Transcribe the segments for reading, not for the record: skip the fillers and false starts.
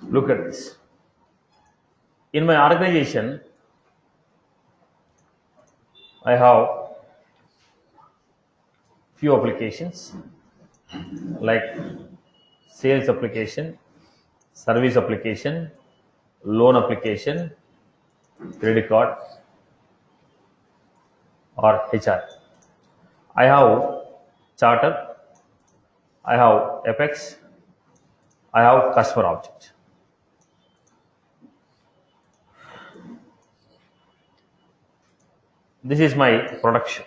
Look at this. In my organization, I have few applications like sales application, service application, loan application, credit card, or HR. I have charter, I have Apex, I have customer object. This is my production.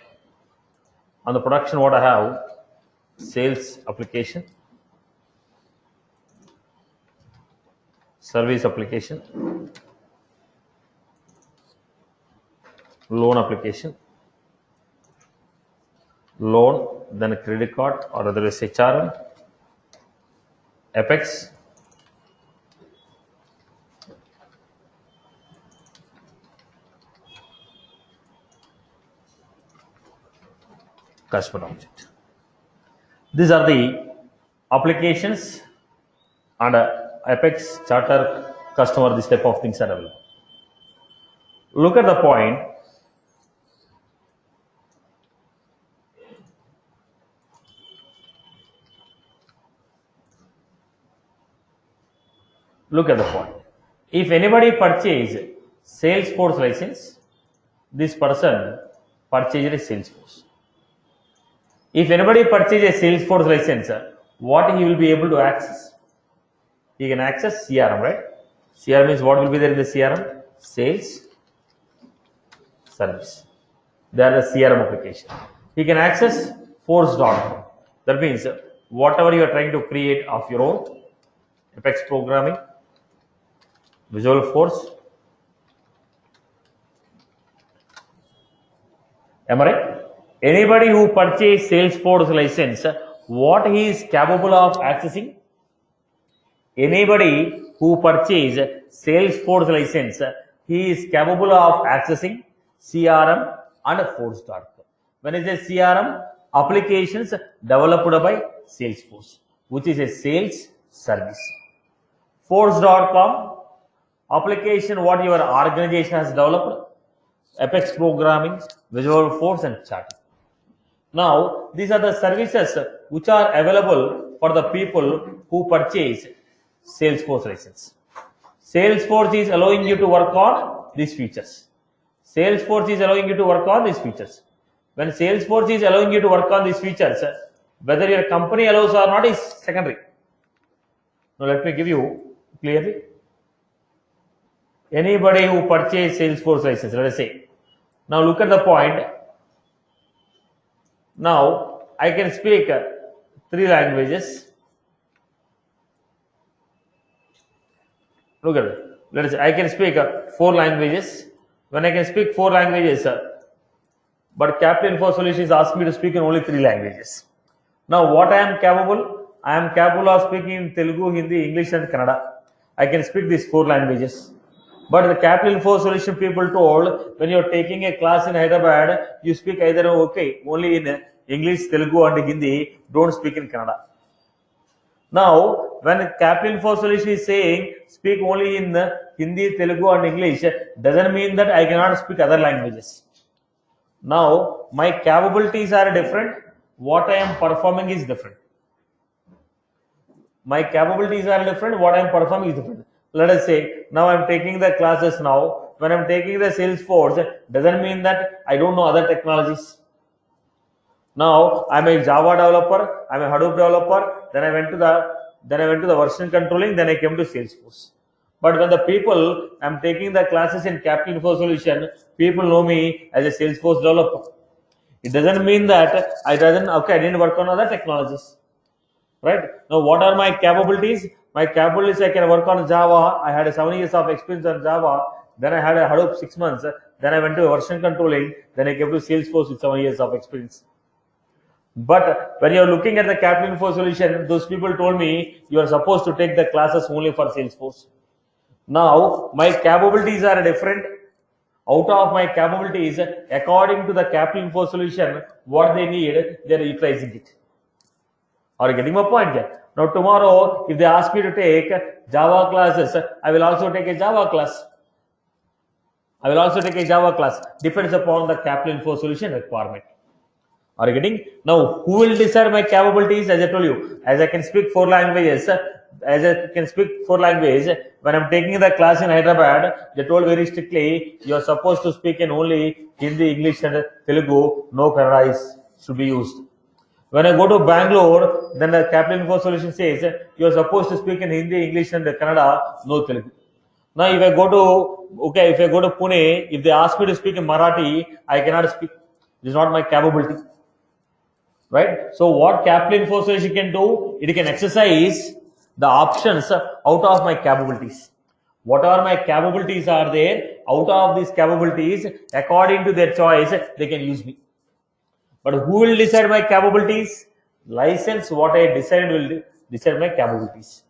On the production, what I have? Sales application, service application, loan application, loan, then a credit card or other is HRM, Apex, customer object. These are the applications and Apex, charter, customer, this type of things are available. Look at the point. Look at the point. If anybody purchase Salesforce license, this person purchased a Salesforce. If anybody purchase a Salesforce license, what he will be able to access? He can access CRM, right? CRM means what will be there in the CRM? Sales, service. They are the CRM application. He can access force.com. That means whatever you are trying to create of your own, Apex programming, Visual Force. Am I right? Anybody who purchase Salesforce license, what he is capable of accessing? Anybody who purchase Salesforce license, he is capable of accessing CRM and force.com. When I say CRM, applications developed by Salesforce, which is a sales service. Force.com, application what your organization has developed, Apex programming, Visual Force and charting. Now, these are the services which are available for the people who purchase Salesforce license. Salesforce is allowing you to work on these features. Salesforce is allowing you to work on these features. When Salesforce is allowing you to work on these features, whether your company allows or not is secondary. Now, let me give you clearly. Anybody who purchase Salesforce license, let us say. Now, look at the point. Now, I can speak 3 languages. Look at it. Let us say I can speak 4 languages. When I can speak 4 languages, but Captain Info Solutions asked me to speak in only 3 languages. Now, what I am capable? I am capable of speaking in Telugu, Hindi, English and Kannada. I can speak these 4 languages. But the Capital Info Solution people told, when you are taking a class in Hyderabad, you speak either only in English, Telugu and Hindi, don't speak in Kannada. Now, when Capital Info Solution is saying, speak only in Hindi, Telugu and English, doesn't mean that I cannot speak other languages. Now, my capabilities are different. What I am performing is different. My capabilities are different. What I am performing is different. Let us say, now I am taking the classes now. When I am taking the Salesforce, doesn't mean that I don't know other technologies. Now I am a Java developer, I am a Hadoop developer. Then I went to the version controlling. Then I came to Salesforce. But when the people I am taking the classes in Captain Info Solution, people know me as a Salesforce developer. It doesn't mean that I didn't work on other technologies. Right? Now, what are my capabilities? My capabilities, I can work on Java. I had 7 years of experience on Java. Then I had a Hadoop 6 months. Then I went to version controlling. Then I came to Salesforce with 7 years of experience. But when you are looking at the Captain Info Solution, those people told me you are supposed to take the classes only for Salesforce. Now, my capabilities are different. Out of my capabilities, according to the Captain Info Solution, what they need, they are utilizing it. Are you getting my point here? Now tomorrow, if they ask me to take Java classes, I will also take a Java class. I will also take a Java class. Depends upon the Kaplan Info solution requirement. Are you getting? Now, who will decide my capabilities? As I told you, as I can speak 4 languages, when I'm taking the class in Hyderabad, they told very strictly, you are supposed to speak in only Hindi, English and Telugu, no Kannada should be used. When I go to Bangalore, then the Kaplan Info solution says, you are supposed to speak in Hindi, English and Kannada, no Telugu. Now, if I go to Pune, if they ask me to speak in Marathi, I cannot speak. This is not my capability. Right? So what Kaplan Info solution can do, it can exercise the options out of my capabilities. Whatever my capabilities are there, out of these capabilities, according to their choice, they can use me. But who will decide my capabilities? License what I decided will decide my capabilities.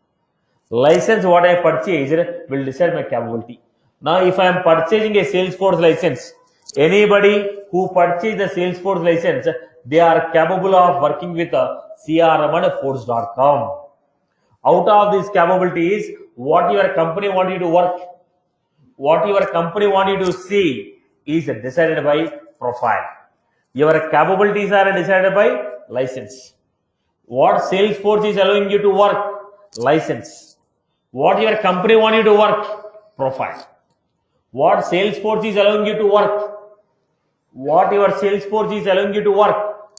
License what I purchased will decide my capability. Now, if I am purchasing a Salesforce license, anybody who purchased the Salesforce license, they are capable of working with CRM and Force.com. Out of these capabilities, what your company want you to work, what your company want you to see is decided by profile. Your capabilities are decided by license. What Salesforce is allowing you to work, license. What your company want you to work, profile. What Salesforce is allowing you to work, what your Salesforce is allowing you to work,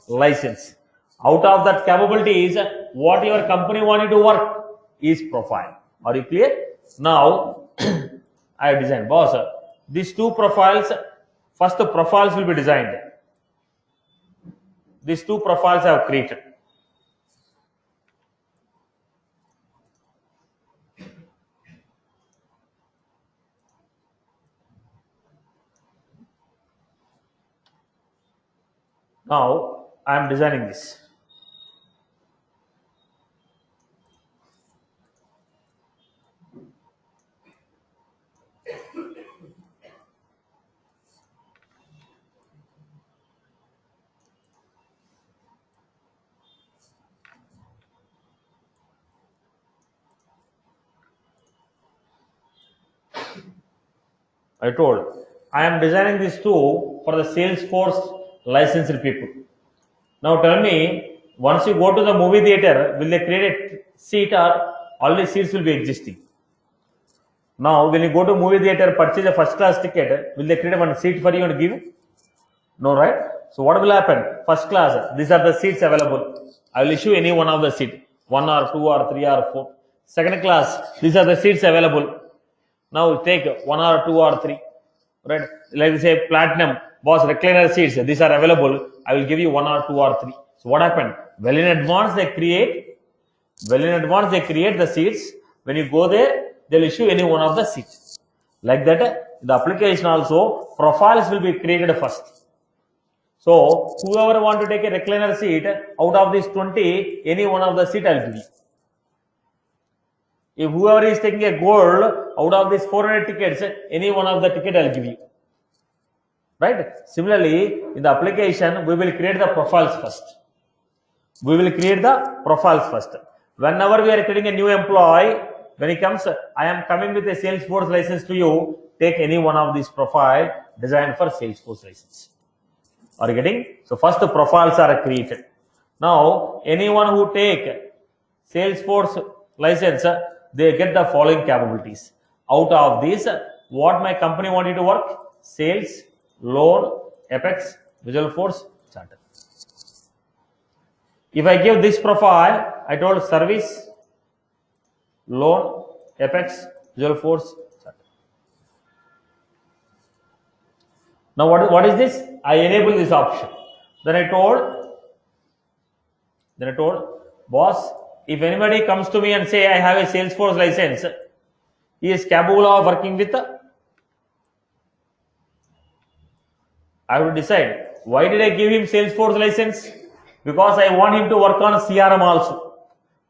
license. Out of that capabilities, what your company want you to work is profile. Are you clear? Now, I have designed, boss, these two profiles, first the profiles will be designed. These two profiles I have created. Now, I am designing this. I told I am designing this too for the Salesforce licensed people. Now tell me, once you go to the movie theater, will they create a seat or all the seats will be existing? Now, when you go to movie theater, purchase a first class ticket, will they create one seat for you and give you? No, right? So what will happen? First class, these are the seats available. I will issue any one of the seat, 1 or 2 or 3 or 4. Second class, these are the seats available. Now take 1 or 2 or 3. Right? Let me say platinum, boss, recliner seats, these are available. I will give you 1 or 2 or 3. So what happened? Well in advance they create the seats. When you go there, they'll issue any one of the seats. Like that, the application also, profiles will be created first. So whoever want to take a recliner seat, out of these 20, any one of the seat I'll give you. If whoever is taking a gold, out of these 400 tickets, any one of the ticket I'll give you. Right? Similarly, in the application, we will create the profiles first. Whenever we are creating a new employee, when he comes, I am coming with a Salesforce license to you, take any one of these profile designed for Salesforce license. Are you getting? So first the profiles are created. Now, anyone who take Salesforce license, they get the following capabilities. Out of these, what my company want you to work? Sales, loan, Apex, Visualforce, Charter. If I give this profile, I told service, loan, Apex, Visualforce, Charter. Now what is this? I enable this option. Then I told, boss, if anybody comes to me and say I have a Salesforce license, he is capable of working with, I will decide. Why did I give him Salesforce license? Because I want him to work on CRM also.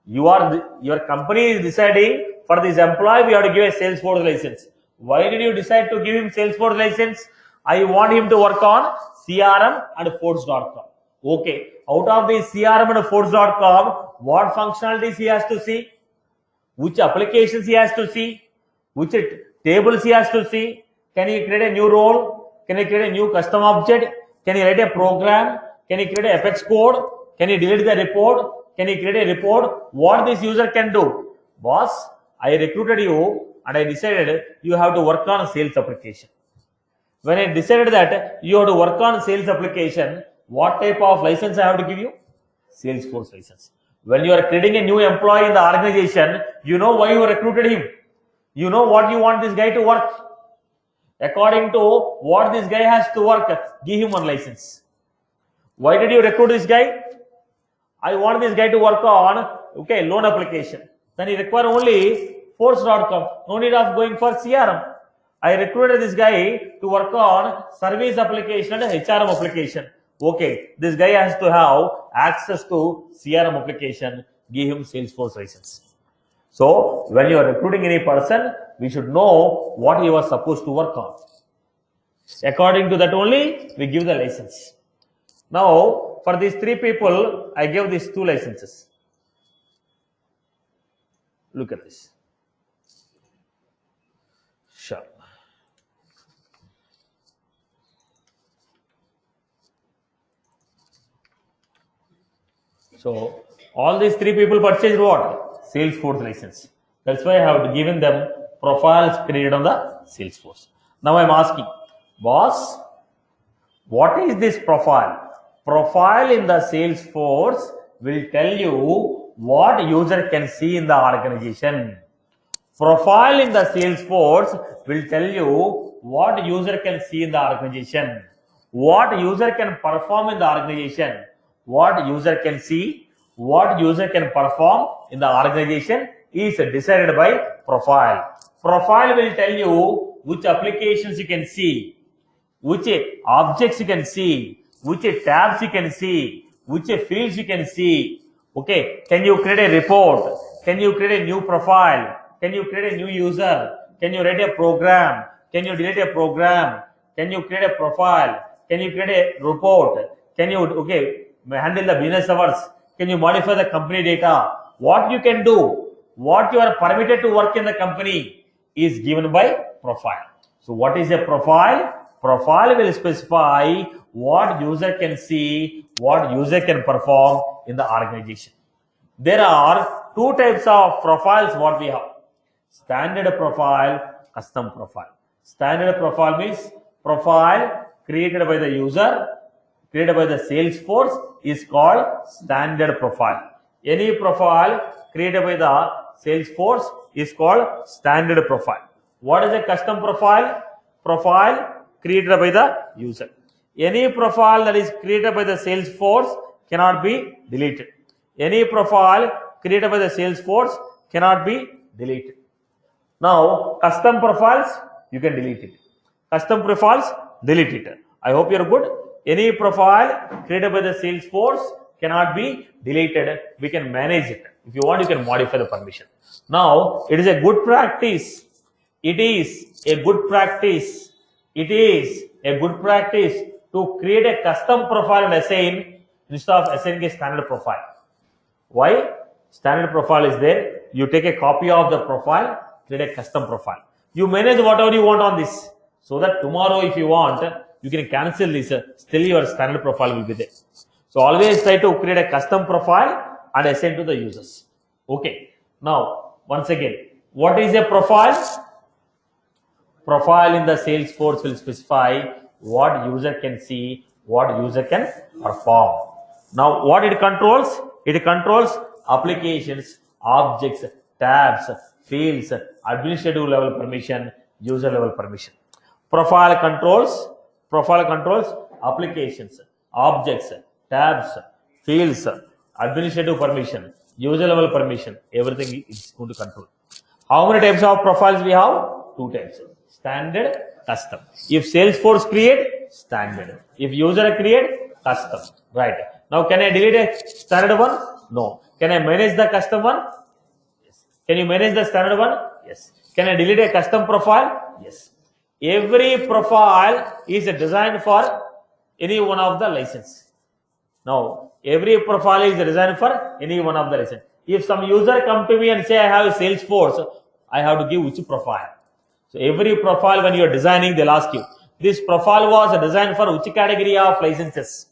Your company is deciding for this employee we have to give a Salesforce license. Why did you decide to give him Salesforce license? I want him to work on CRM and Force.com. Okay, out of the CRM and force.com, what functionalities he has to see? Which applications he has to see? Which tables he has to see? Can he create a new role? Can he create a new custom object? Can he write a program? Can he create a Apex code? Can he delete the report? Can he create a report? What this user can do? Boss, I recruited you and I decided you have to work on a sales application. When I decided that you have to work on sales application, what type of license I have to give you? Salesforce license. When you are creating a new employee in the organization, you know why you recruited him. You know what you want this guy to work. According to what this guy has to work, give him one license. Why did you recruit this guy? I want this guy to work on loan application. Then he require only force.com. No need of going for CRM. I recruited this guy to work on service application and HRM application. Okay, this guy has to have access to CRM application. Give him Salesforce license. So when you are recruiting any person, we should know what he was supposed to work on. According to that only, we give the license. Now, for these three people, I gave these two licenses. Look at this. Sure. So, all these three people purchased what? Salesforce license. That's why I have given them profiles created on the Salesforce. Now I am asking, boss, what is this profile? Profile in the Salesforce will tell you what user can see in the organization. Profile in the Salesforce will tell you what user can see in the organization, what user can perform in the organization, what user can see, what user can perform in the organization is decided by profile. Profile will tell you which applications you can see, which objects you can see, which tabs you can see, which fields you can see. Okay, can you create a report? Can you create a new profile? Can you create a new user? Can you write a program? Can you delete a program? Can you create a profile? Can you create a report? Can you handle the business hours? Can you modify the company data? What you can do, what you are permitted to work in the company is given by profile. So what is a profile? Profile will specify what user can see, what user can perform in the organization. There are two types of profiles what we have. Standard profile, custom profile. Standard profile means profile created by the user, created by the Salesforce is called standard profile. Any profile created by the Salesforce is called standard profile. What is a custom profile? Profile created by the user. Any profile that is created by the Salesforce cannot be deleted. Any profile created by the Salesforce cannot be deleted. Now, custom profiles, you can delete it. Custom profiles, delete it. I hope you're good. Any profile created by the Salesforce cannot be deleted. We can manage it. If you want, you can modify the permission. Now, it is a good practice. It is a good practice. It is a good practice to create a custom profile and assign instead of assigning a standard profile. Why? Standard profile is there. You take a copy of the profile, create a custom profile. You manage whatever you want on this, so that tomorrow if you want, you can cancel this, still your standard profile will be there. So always try to create a custom profile and assign to the users. Okay. Now, once again, what is a profile? Profile in the Salesforce will specify what user can see, what user can perform. Now, what it controls? It controls applications, objects, tabs, fields, administrative level permission, user level permission. Profile controls applications, objects, tabs, fields, administrative permission, user level permission. Everything is going to control. How many types of profiles we have? Two types. Standard, custom. If Salesforce create, standard. If user create, custom. Right. Now, can I delete a standard one? No. Can I manage the custom one? Yes. Can you manage the standard one? Yes. Can I delete a custom profile? Yes. Every profile is designed for any one of the license. Now, every profile is designed for any one of the license. If some user come to me and say I have Salesforce, I have to give which profile. So every profile when you are designing, they'll ask you, this profile was designed for which category of licenses?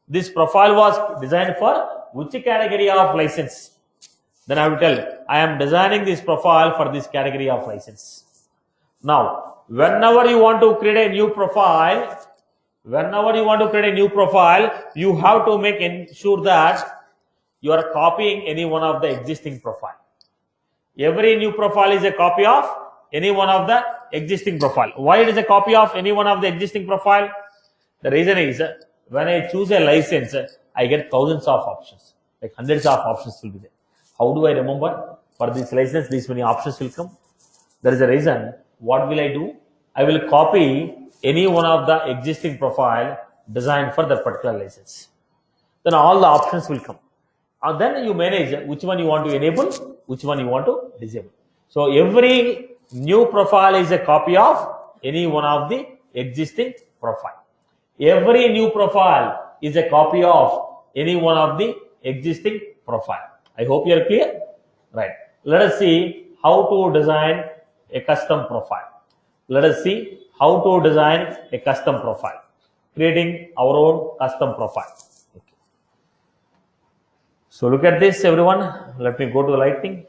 This profile was designed for which category of license? Then I will tell, I am designing this profile for this category of license. Now, whenever you want to create a new profile, you have to make ensure that you are copying any one of the existing profile. Every new profile is a copy of any one of the existing profile. Why it is a copy of any one of the existing profile? The reason is when I choose a license, I get thousands of options, like hundreds of options will be there. How do I remember for this license these many options will come? There is a reason. What will I do? I will copy any one of the existing profile designed for that particular license. Then all the options will come. And then you manage which one you want to enable, which one you want to disable. So every new profile is a copy of any one of the existing profile. Every new profile is a copy of any one of the existing profile. I hope you are clear. Right. Let us see how to design a custom profile. Let us see how to design a custom profile. Creating our own custom profile. Okay. So look at this, everyone. Let me go to the lighting.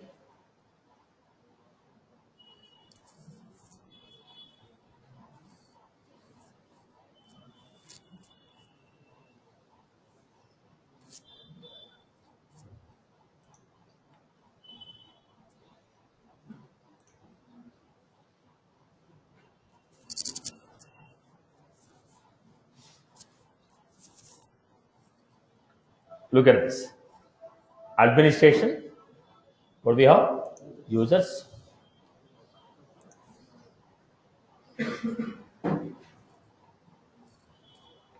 Look at this. Administration. What we have? Users.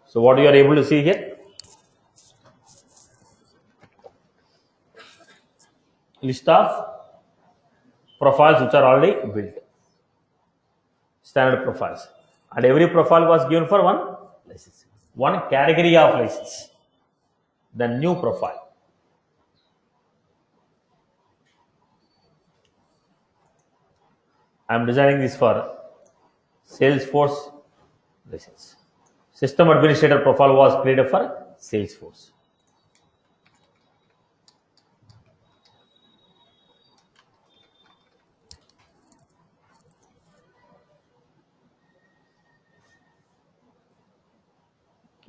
So what you are able to see here? List of profiles which are already built. Standard profiles. And every profile was given for one license. One category of license. The new profile. I am designing this for Salesforce license. System administrator profile was created for Salesforce.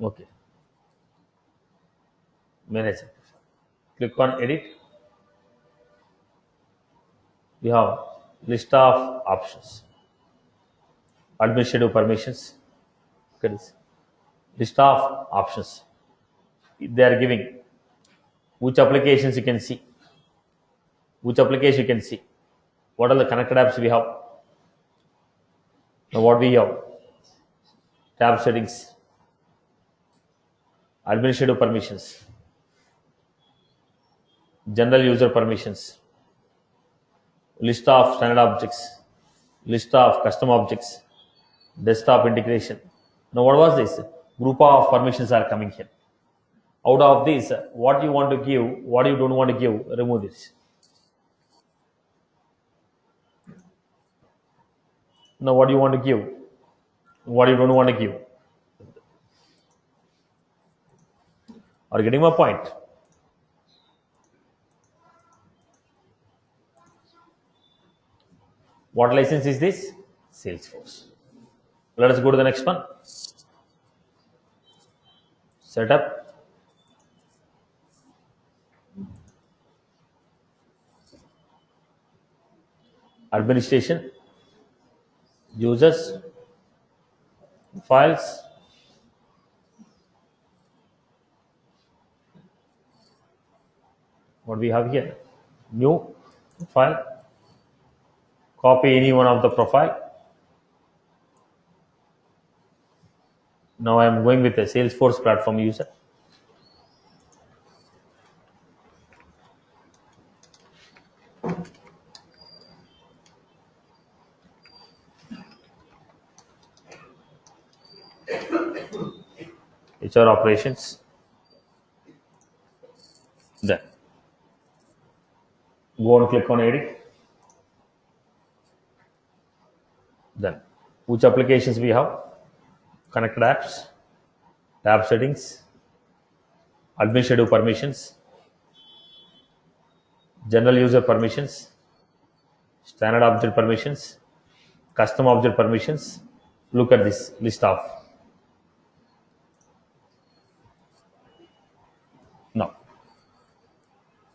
Okay. Manage. Click on edit. We have list of options. Administrative permissions. Look at this. List of options. They are giving which applications you can see. Which application you can see. What are the connected apps we have? Now what we have? Tab settings. Administrative permissions. General user permissions. List of standard objects. List of custom objects. Desktop integration. Now what was this? Group of permissions are coming here. Out of these, what you want to give, what you don't want to give, remove this. Now what you want to give, what you don't want to give. Are you getting my point? What license is this? Salesforce. Let us go to the next one. Setup. Administration. Users. Files. What we have here? New file. Copy any one of the profile. Now I am going with a Salesforce platform user. HR operations. Go and click on edit. Then which applications we have? Connected apps, tab settings, administrative permissions, general user permissions, standard object permissions, custom object permissions. Look at this list of.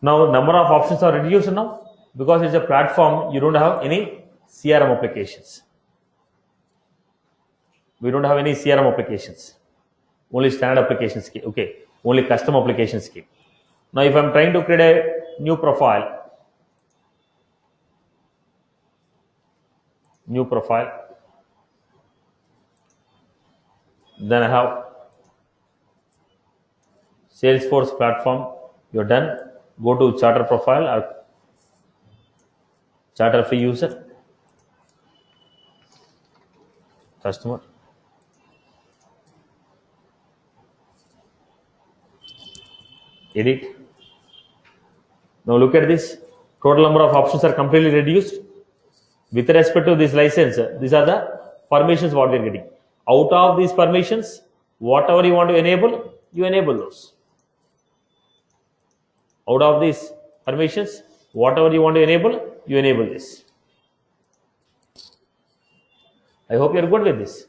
Now, number of options are reduced now because it's a platform. You don't have any CRM applications. We don't have any CRM applications. Only standard applications. Okay, only custom applications. Now, if I'm trying to create a new profile, then I have Salesforce platform. You're done. Go to charter profile or charter free user, customer, edit. Now look at this. Total number of options are completely reduced. With respect to this license, these are the permissions what we are getting. Out of these permissions, whatever you want to enable, you enable those. Out of these permissions, whatever you want to enable, you enable this. I hope you are good with this.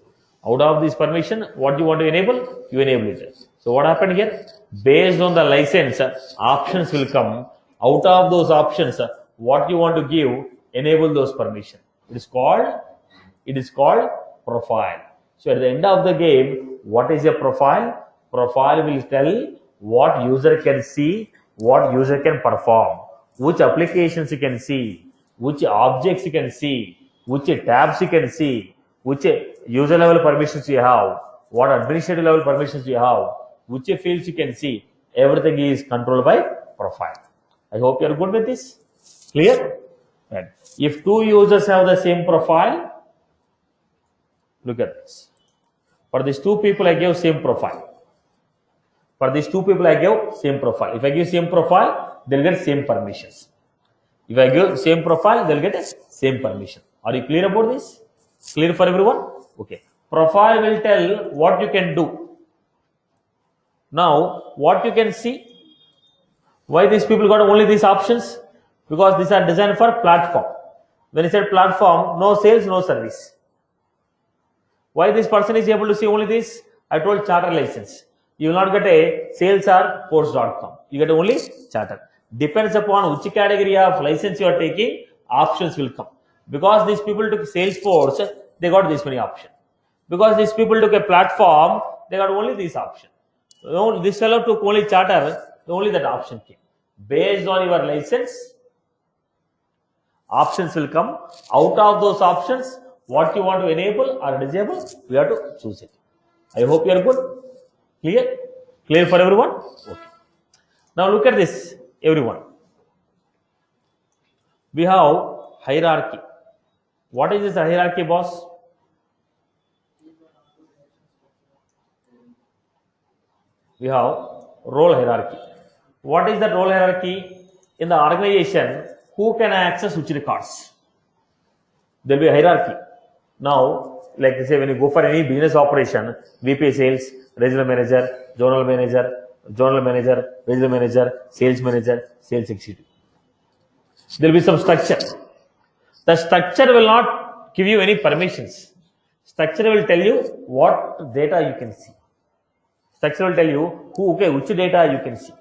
Out of this permission, what you want to enable, you enable it. So what happened here? Based on the license, options will come. Out of those options, what you want to give, enable those permission. It is called profile. So at the end of the game, what is a profile? Profile will tell what user can see, what user can perform, which applications you can see, which objects you can see, which tabs you can see, which user level permissions you have, what administrative level permissions you have, which fields you can see. Everything is controlled by profile. I hope you are good with this. Clear? Right. If two users have the same profile, look at this. For these two people, I gave same profile. For these two people, I gave same profile. If I give same profile, they'll get same permissions. If I give same profile, they'll get same permission. Are you clear about this? Clear for everyone? Okay. Profile will tell what you can do. Now, what you can see. Why these people got only these options? Because these are designed for platform. When you said platform, no sales, no service. Why this person is able to see only this? I told charter license. You will not get a sales or course.com. You get only charter. Depends upon which category of license you are taking, options will come. Because these people took Salesforce, they got this many options. Because these people took a platform, they got only this option. So this fellow took only charter, only that option came. Based on your license, options will come. Out of those options, what you want to enable or disable, we have to choose it. I hope you are good. Clear? Clear for everyone? Okay. Now look at this, everyone. We have hierarchy. What is this hierarchy, boss? We have role hierarchy. What is that role hierarchy? In the organization, who can access which records? There will be a hierarchy. Now, like say when you go for any business operation, VP sales, regional manager, regional manager, sales manager, sales executive. There will be some structure. The structure will not give you any permissions. Structure will tell you what data you can see. Structure will tell you which data you can see.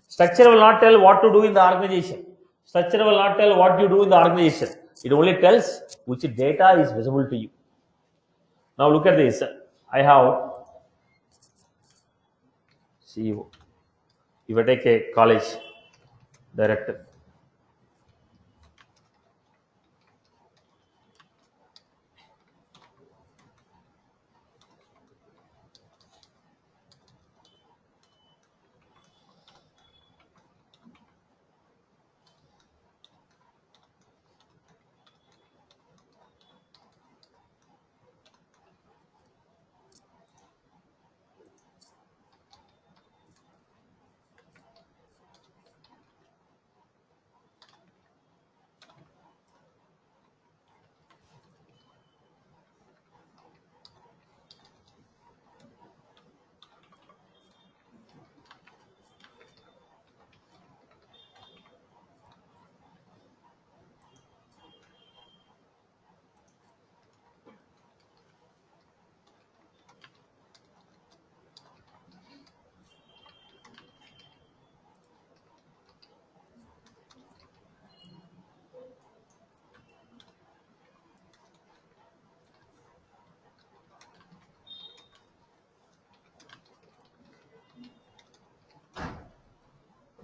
Structure will not tell what to do in the organization. Structure will not tell what you do in the organization. It only tells which data is visible to you. Now look at this. I have CEO. If I take a college director,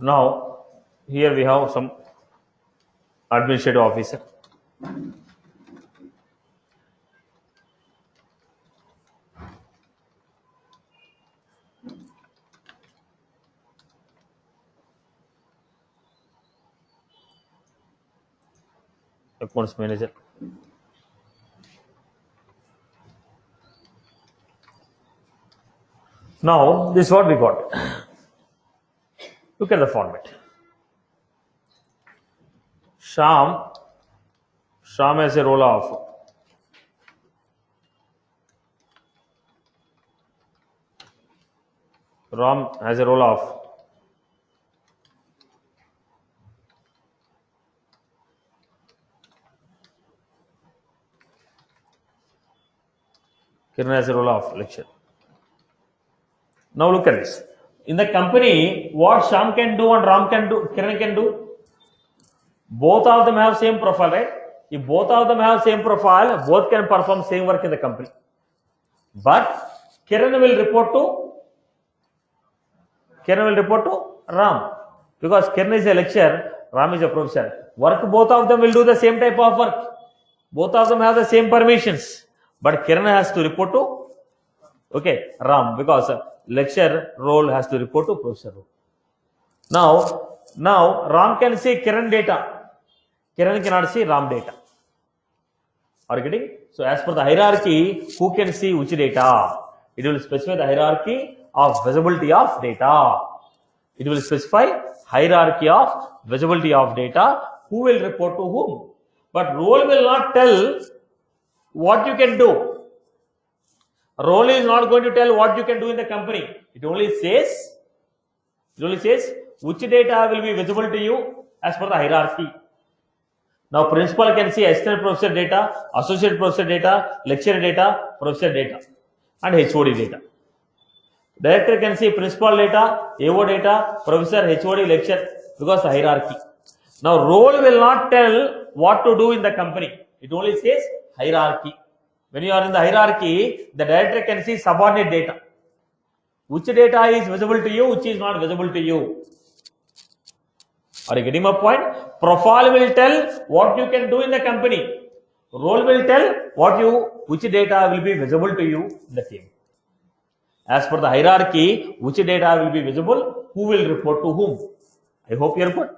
Now here we have some administrative officer. Accounts manager. Now this is what we got. Look at the format. Sham has a role of Ram has a role of Kiran has a role of lecturer. Now look at this. In the company, what Sham can do and Ram can do, Kiran can do. Both of them have same profile, right? If both of them have same profile, both can perform same work in the company. But Kiran will report to Ram, because Kiran is a lecturer, Ram is a professor. Work, both of them will do the same type of work. Both of them have the same permissions, but Kiran has to report to Ram, because lecturer role has to report to professor role. Now Ram can see Kiran data. Kiran cannot see Ram data. Are you getting? So as per the hierarchy, who can see which data? It will specify the hierarchy of visibility of data. It will specify hierarchy of visibility of data. Who will report to whom? But role will not tell what you can do. Role is not going to tell what you can do in the company. It only says which data will be visible to you as per the hierarchy. Now principal can see assistant professor data, associate professor data, lecturer data, professor data, and HOD data. Director can see principal data, AO data, professor, HOD, lecturer, because the hierarchy. Now role will not tell what to do in the company. It only says hierarchy. When you are in the hierarchy, the director can see subordinate data. Which data is visible to you, which is not visible to you. Are you getting my point? Profile will tell what you can do in the company. Role will tell which data will be visible to you in the team. As per the hierarchy, which data will be visible, who will report to whom. I hope you are good.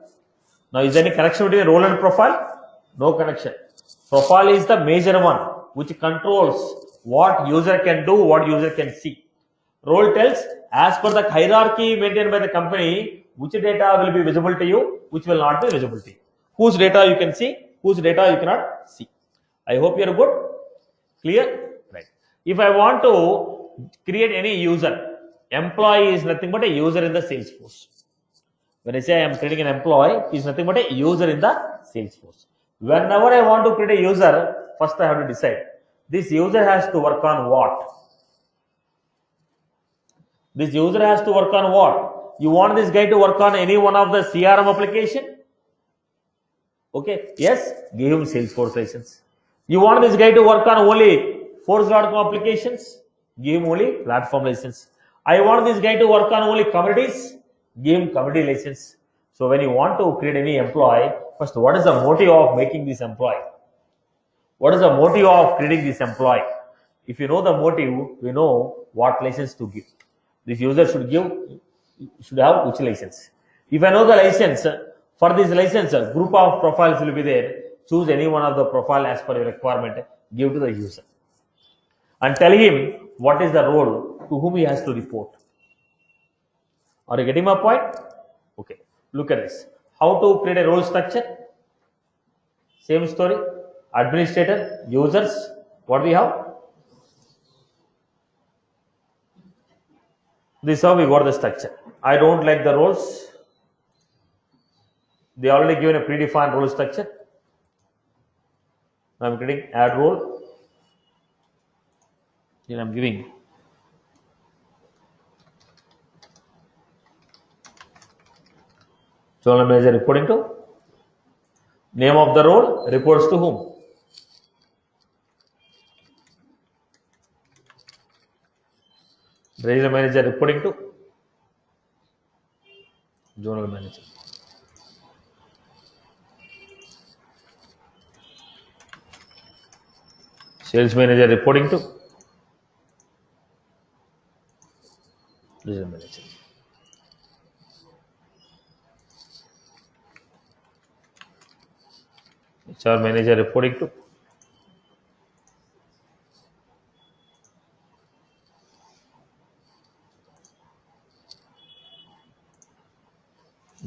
Now, is there any connection between role and profile? No connection. Profile is the major one, which controls what user can do, what user can see. Role tells, as per the hierarchy maintained by the company, which data will be visible to you, which will not be visible to you. Whose data you can see, whose data you cannot see. I hope you are good. Clear? Right. If I want to create any user, employee is nothing but a user in the Salesforce. When I say I am creating an employee, he is nothing but a user in the Salesforce. Whenever I want to create a user, first I have to decide. This user has to work on what? This user has to work on what? You want this guy to work on any one of the CRM application? Okay, yes, give him Salesforce license. You want this guy to work on only Force.com applications? Give him only platform license. I want this guy to work on only communities? Give him community license. So when you want to create any employee, first, what is the motive of making this employee? What is the motive of creating this employee? If you know the motive, we know what license to give. This user should have which license. If I know the license, for this license, a group of profiles will be there. Choose any one of the profile as per your requirement, give to the user. And tell him what is the role to whom he has to report. Are you getting my point? Okay, look at this. How to create a role structure? Same story. Administrator, users, what we have? This is how we got the structure. I don't like the roles. They already given a predefined role structure. I am creating add role. Then I am giving journal manager reporting to. Name of the role reports to whom? Register manager reporting to. Zonal manager. Sales manager reporting to regional manager. HR manager reporting to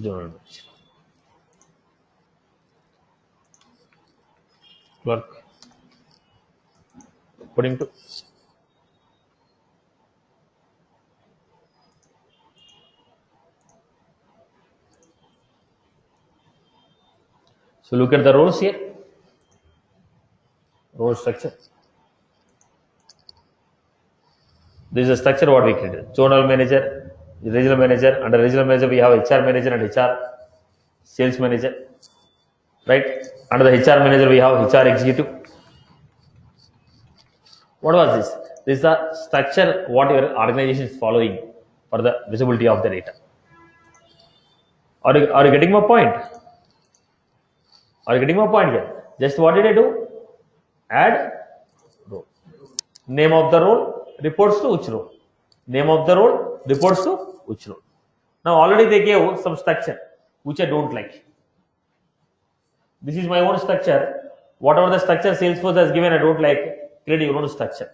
general manager. Clerk reporting to so look at the roles here. Role structure. This is a structure what we created. Zonal manager, regional manager. Under regional manager we have HR manager and HR sales manager. Right? Under the HR manager we have HR executive. What was this? This is the structure what your organization is following for the visibility of the data. Are you getting my point? Are you getting my point here? Just what did I do? Add role. Name of the role reports to which role? Name of the role reports to which role? Now already they gave some structure which I don't like. This is my own structure. Whatever the structure Salesforce has given, I don't like. Create your own structure.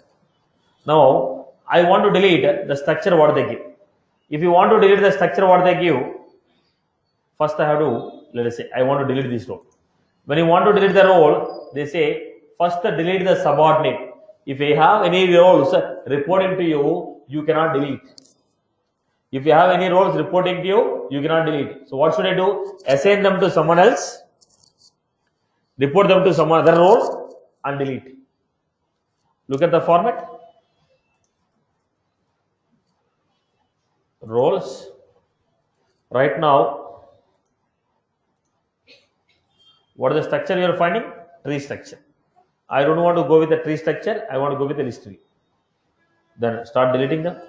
Now I want to delete the structure what they give. If you want to delete the structure what they give, first I have to, let us say, I want to delete this role. When you want to delete the role, they say first delete the subordinate. If you have any roles reporting to you, you cannot delete. If you have any roles reporting to you, you cannot delete. So what should I do? Assign them to someone else, report them to some other role, and delete. Look at the format. Roles. Right now, what is the structure you are finding? Tree structure. I don't want to go with the tree structure. I want to go with the list tree. Then start deleting them.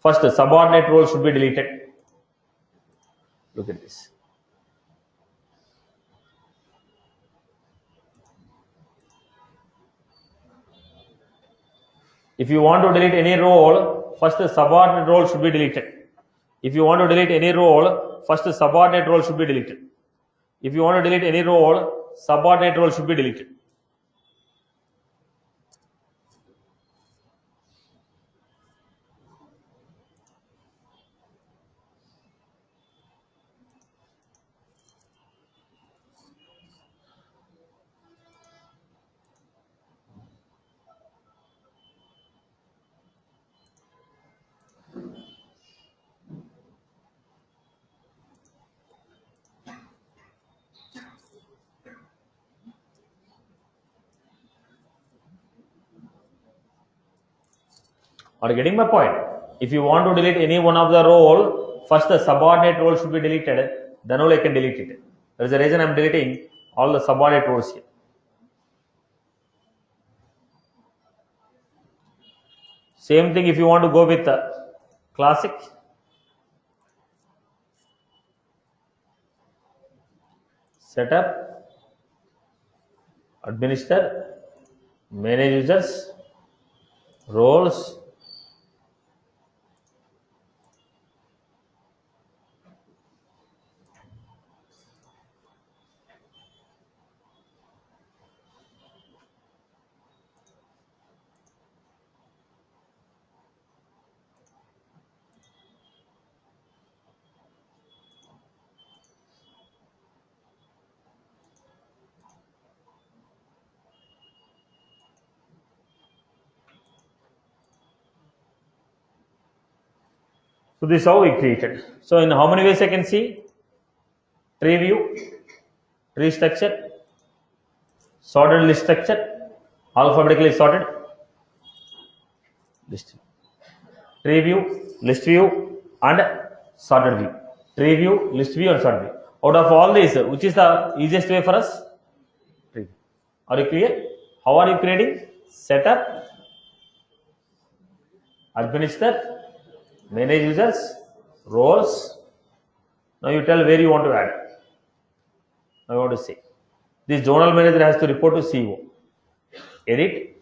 First, the subordinate role should be deleted. Look at this. If you want to delete any role, first the subordinate role should be deleted. If you want to delete any role, first the subordinate role should be deleted. If you want to delete any role, subordinate role should be deleted. Are you getting my point? If you want to delete any one of the role, first the subordinate role should be deleted, then only I can delete it. There is a reason I am deleting all the subordinate roles here. Same thing if you want to go with classic. Setup, administer, manage users, roles, so this is how we created. So in how many ways I can see? Tree view, tree structure, sorted list structure, alphabetically sorted, list view. Tree view, list view, and sorted view. Tree view, list view, and sorted view. Out of all these, which is the easiest way for us? Tree view. Are you clear? How are you creating? Setup, administer, manage users, roles, Now you tell where you want to add. I want to say this zonal manager has to report to CEO. Edit,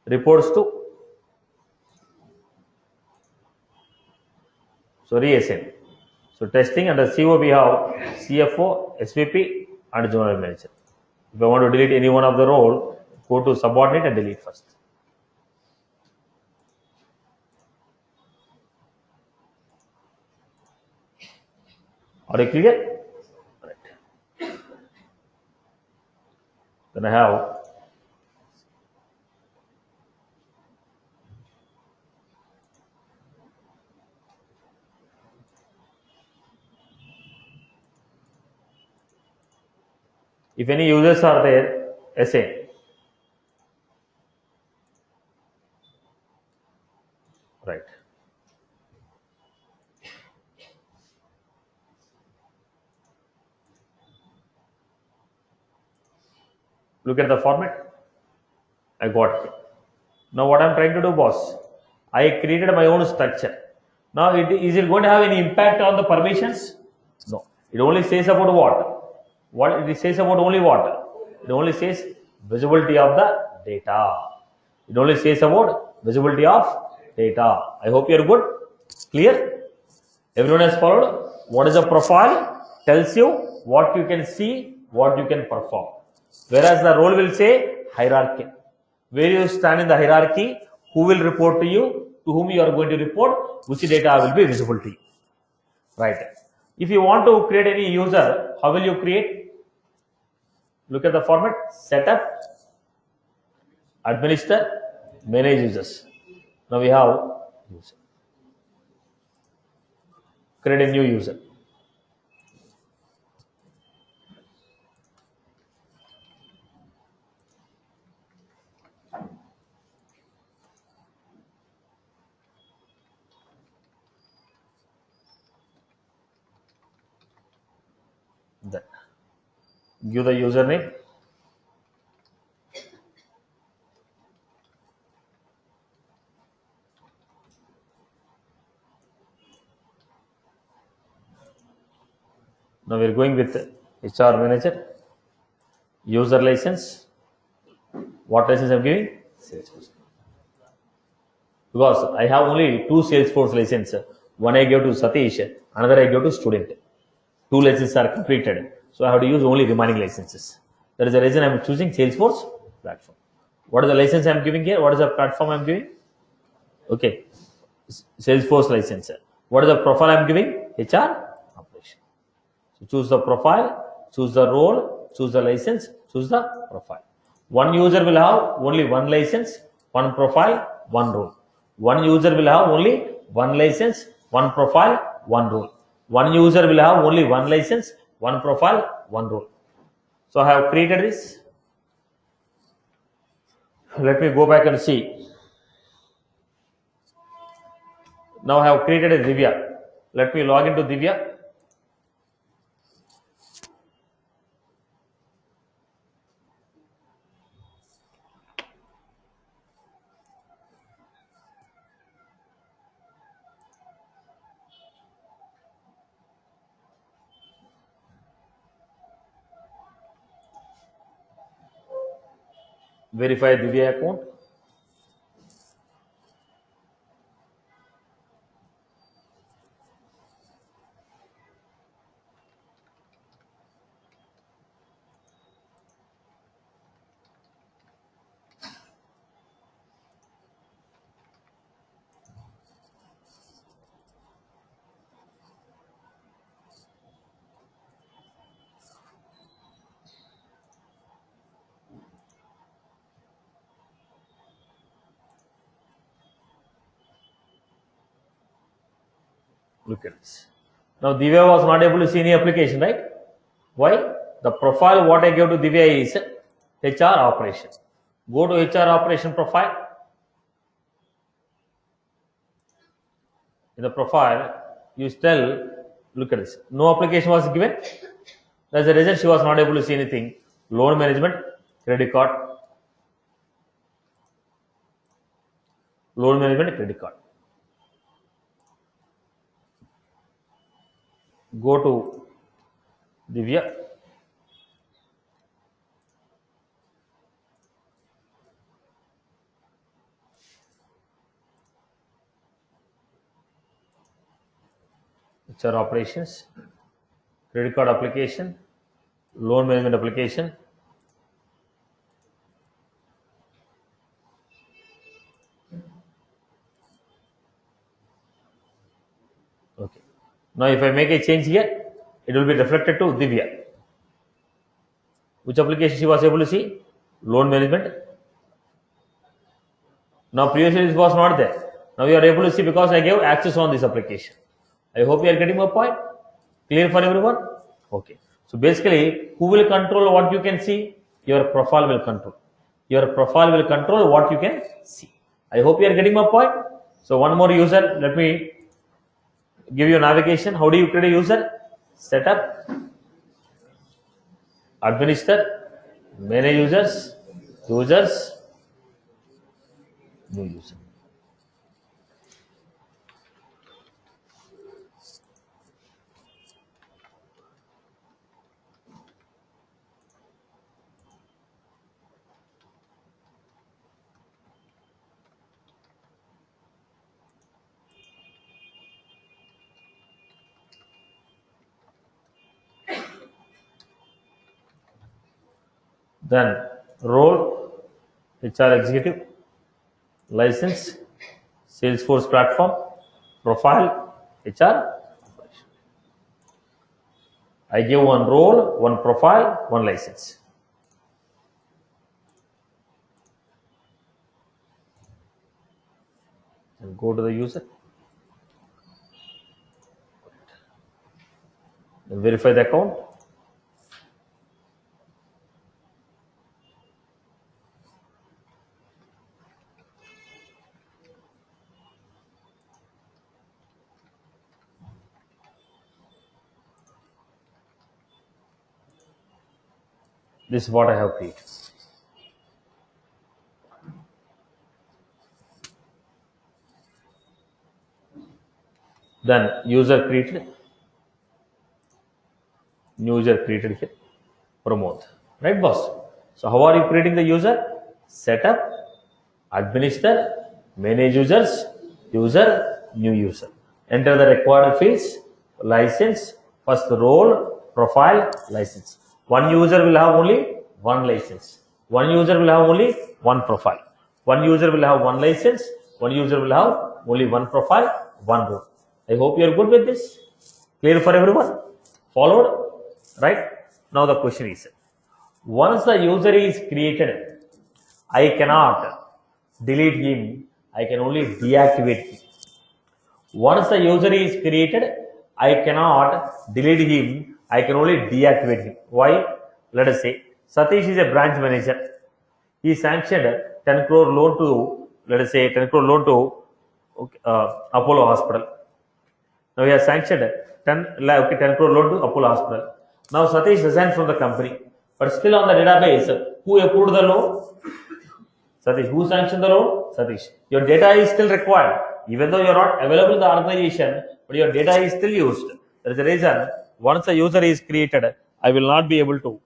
reports to, so reassign. So testing under CO we have CFO, SVP and zonal manager. If I want to delete any one of the role, go to subordinate and delete first. Are you clear? Right. Then I have if any users are there, SA. Right. Look at the format. I got it. Now what I'm trying to do, boss? I created my own structure. Now is it going to have any impact on the permissions? No. It only says about what? What it says about only what? It only says visibility of the data. It only says about visibility of data. I hope you are good. Clear? Everyone has followed? What is a profile? Tells you what you can see, what you can perform. Whereas the role will say hierarchy. Where you stand in the hierarchy, who will report to you, to whom you are going to report, which data will be visible to you. Right. If you want to create any user, how will you create? Look at the format: setup, administer, manage users. Now we have user. Create a new user. Then give the username. Now we are going with HR manager. User license. What license I am giving? Salesforce. Because I have only two Salesforce licenses. One I give to Satish, another I give to student. Two licenses are completed. So I have to use only remaining licenses. That is the reason I am choosing Salesforce platform. What is the license I am giving here? What is the platform I am giving? Okay. Salesforce license. What is the profile I am giving? HR operation. So choose the profile, choose the role, choose the license, choose the profile. One user will have only one license, one profile, one role. One user will have only one license, one profile, one role. One user will have only one license, one profile, one role. So I have created this. Let me go back and see. Now I have created a Divya. Let me log into Divya. Verify Divya account. Look at this. Now Divya was not able to see any application, right? Why? The profile what I gave to Divya is HR operation. Go to HR operation profile. In the profile, you tell, look at this. No application was given. That's the reason she was not able to see anything. Loan management, credit card, loan management, credit card. Go to Divya. HR operations, credit card application, loan management application. Okay. Now if I make a change here, it will be reflected to Divya. Which application she was able to see? Loan management. Now previously it was not there. Now you are able to see because I gave access on this application. I hope you are getting my point. Clear for everyone? Okay. So basically, who will control what you can see? Your profile will control. Your profile will control what you can see. I hope you are getting my point. So one more user, let me give you navigation. How do you create a user? Setup, administer, manage users, new user. Then role, HR executive, license, Salesforce platform, profile, HR. I give one role, one profile, one license. And go to the user. And verify the account. This is what I have created. Then user created, new user created here, promote. Right, boss? So how are you creating the user? Setup, administer, manage users, new user. Enter the required fields, license, first role, profile, license. One user will have only one license. One user will have only one profile. One user will have one license. One user will have only one profile, one role. I hope you are good with this. Clear for everyone? Followed? Right? Now the question is, once the user is created, I cannot delete him. I can only deactivate him. Once the user is created, I cannot delete him. I can only deactivate him. Why? Let us say Satish is a branch manager. He sanctioned 10 crore loan to, let us say 10 crore loan to Apollo Hospital. Now he has sanctioned 10 crore loan to Apollo Hospital. Now Satish resigned from the company, but still on the database, who approved the loan? Satish. Who sanctioned the loan? Satish. Your data is still required. Even though you are not available in the organization, but your data is still used. There is a reason. Once a user is created, I will not be able to.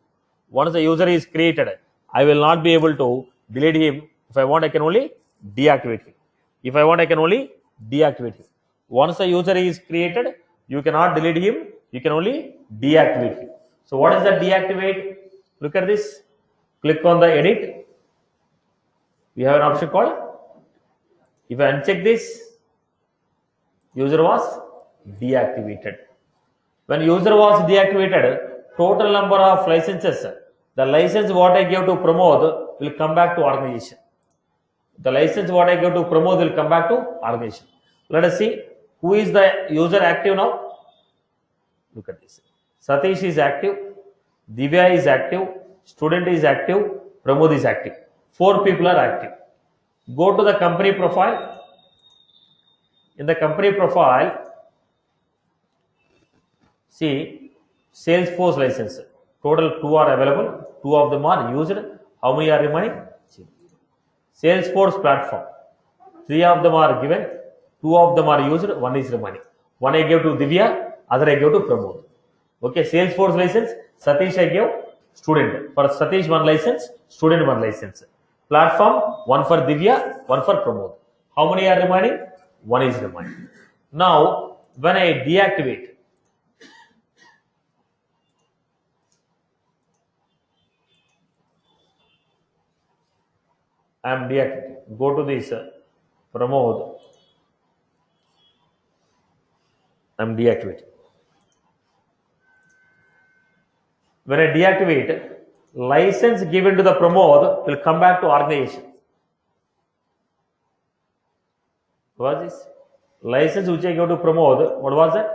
Once a user is created, I will not be able to delete him. If I want, I can only deactivate him. If I want, I can only deactivate him. Once a user is created, you cannot delete him. You can only deactivate him. So what is that deactivate? Look at this. Click on the edit. We have an option called, if I uncheck this, user was deactivated. When user was deactivated, total number of licenses, the license what I gave to Pramod will come back to organization. The license what I gave to Pramod will come back to organization. Let us see who is the user active now. Look at this. Satish is active, Divya is active, student is active, Pramod is active. 4 people are active. Go to the company profile. In the company profile, see Salesforce license. Total 2 are available. 2 of them are used. How many are remaining? Salesforce platform. 3 of them are given. 2 of them are used. 1 is remaining. 1 I gave to Divya. other I gave to Pramod. Okay, Salesforce license, Satish I gave, student. For Satish, one license, student, one license. Platform, one for Divya, one for Pramod. How many are remaining? One is remaining. Now, when I deactivate, I am deactivating. Go to this Pramod. I am deactivating. When I deactivate, license given to the Pramod will come back to organization. What was this? License which I gave to Pramod, what was that?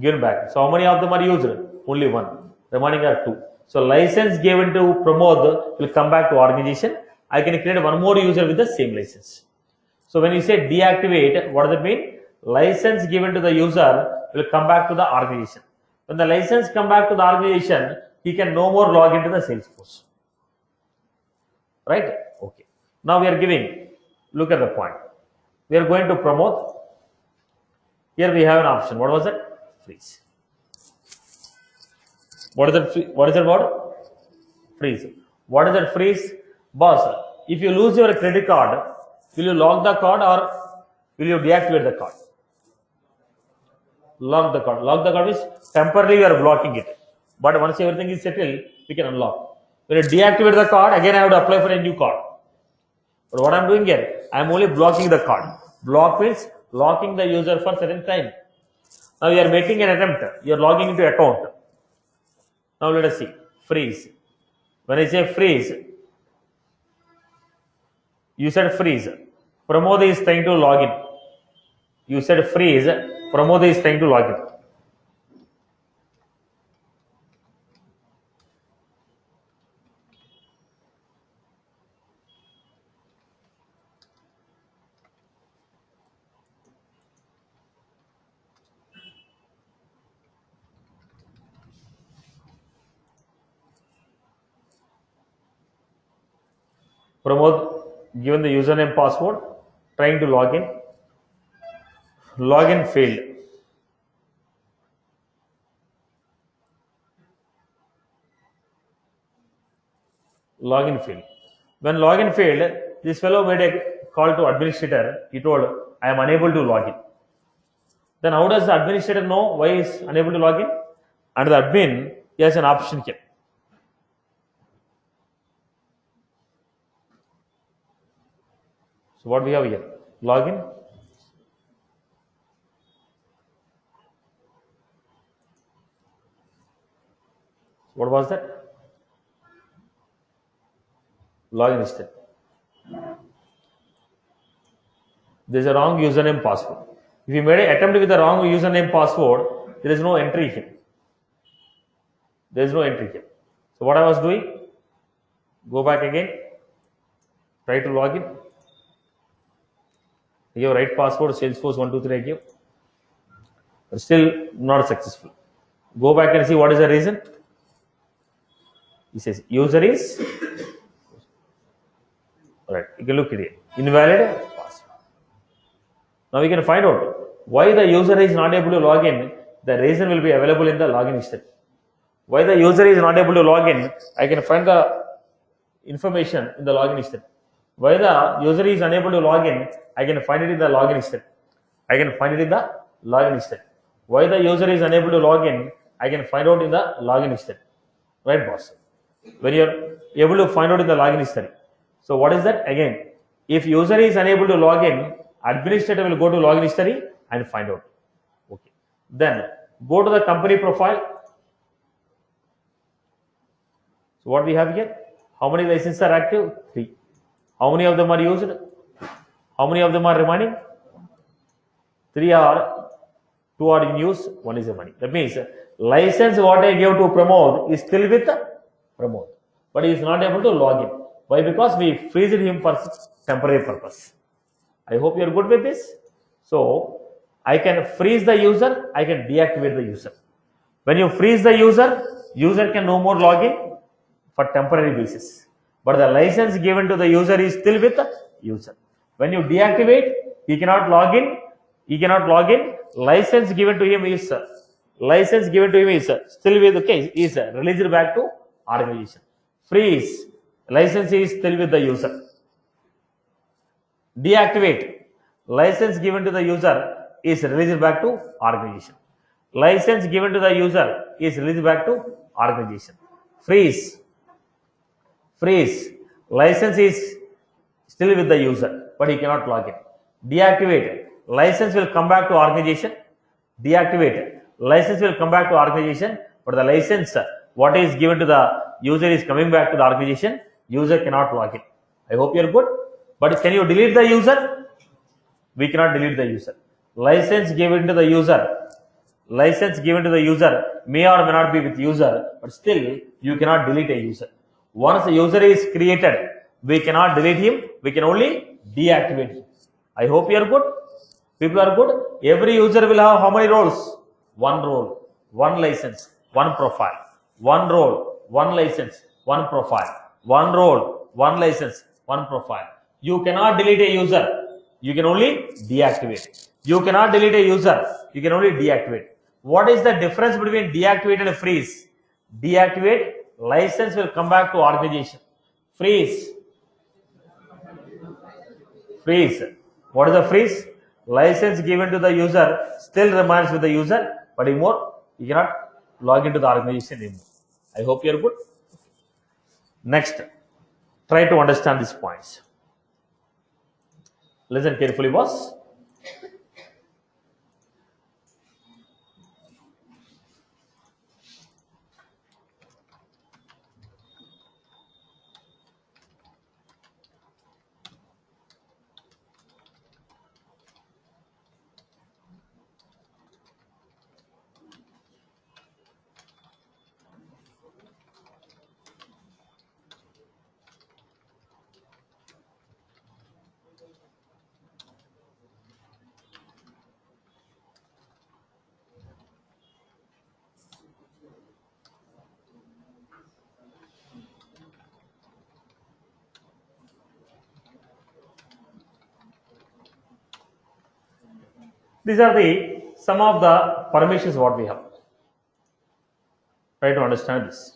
Given back. So how many of them are used? Only one. Remaining are two. So license given to Pramod will come back to organization. I can create one more user with the same license. So when you say deactivate, what does it mean? License given to the user will come back to the organization. When the license come back to the organization, he can no more log into the Salesforce. Right? Okay. Now we are giving, look at the point. We are going to promote. Here we have an option. What was that? Freeze. What is that? What is that word? Freeze. What is that freeze? Boss, if you lose your credit card, will you lock the card or will you deactivate the card? Lock the card. Lock the card means temporarily you are blocking it. But once everything is settled, we can unlock. When you deactivate the card, again I have to apply for a new card. But what I am doing here, I am only blocking the card. Block means locking the user for certain time. Now you are making an attempt. You are logging into account. Now let us see. Freeze. When I say freeze, you said freeze. Pramod is trying to log in. You said freeze. Pramod is trying to log in. Pramod given the username password, trying to log in. Login failed. Login failed. When login failed, this fellow made a call to administrator. He told, I am unable to log in. Then how does the administrator know why he is unable to log in? Under the admin, he has an option here. So what we have here? Login. What was that? Login step. There is a wrong username password. If you made an attempt with the wrong username password, there is no entry here. There is no entry here. So what I was doing, go back again, try to log in. I give right password, Salesforce 123 I give. But still not successful. Go back and see what is the reason. He says user is, right, you can look at it, invalid password. Now we can find out why the user is not able to log in. The reason will be available in the login history. Why the user is not able to log in, I can find the information in the login history. Why the user is unable to log in, I can find it in the login history. I can find it in the login history. Why the user is unable to log in, I can find out in the login history. Right, boss? When you are able to find out in the login history. So what is that? Again, if user is unable to log in, administrator will go to login history and find out. Okay. Then go to the company profile. So what we have here? How many licenses are active? 3. How many of them are used? How many of them are remaining? 3 are, 2 are in use, 1 is remaining. That means license what I gave to Pramod is still with Pramod, but he is not able to log in. Why? Because we freezed him for temporary purpose. I hope you are good with this. So I can freeze the user, I can deactivate the user. When you freeze the user can no more log in for temporary basis. But the license given to the user is still with the user. When you deactivate, he cannot log in license given to him is still with, okay, is released back to organization. Freeze, license is still with the user. Deactivate, license given to the user is released back to organization. License given to the user is released back to organization. Freeze, license is still with the user, but he cannot log in. Deactivate, license will come back to organization. Deactivate, license will come back to organization, but the license what is given to the user is coming back to the organization. User cannot log in. I hope you are good. But can you delete the user? We cannot delete the user. License given to the user may or may not be with user, but still you cannot delete a user. Once a user is created, we cannot delete him, we can only deactivate him. I hope you are good. People are good. Every user will have how many roles? One role, one license, one profile. One role, one license, one profile. One role, one license, one profile. You cannot delete a user. You can only deactivate. You cannot delete a user. You can only deactivate. What is the difference between deactivate and freeze? Deactivate, license will come back to organization. Freeze. What is the freeze? License given to the user still remains with the user, but anymore you cannot log into the organization anymore. I hope you are good. Next, try to understand these points. Listen carefully, boss. These are the some of the permissions what we have. Try to understand this.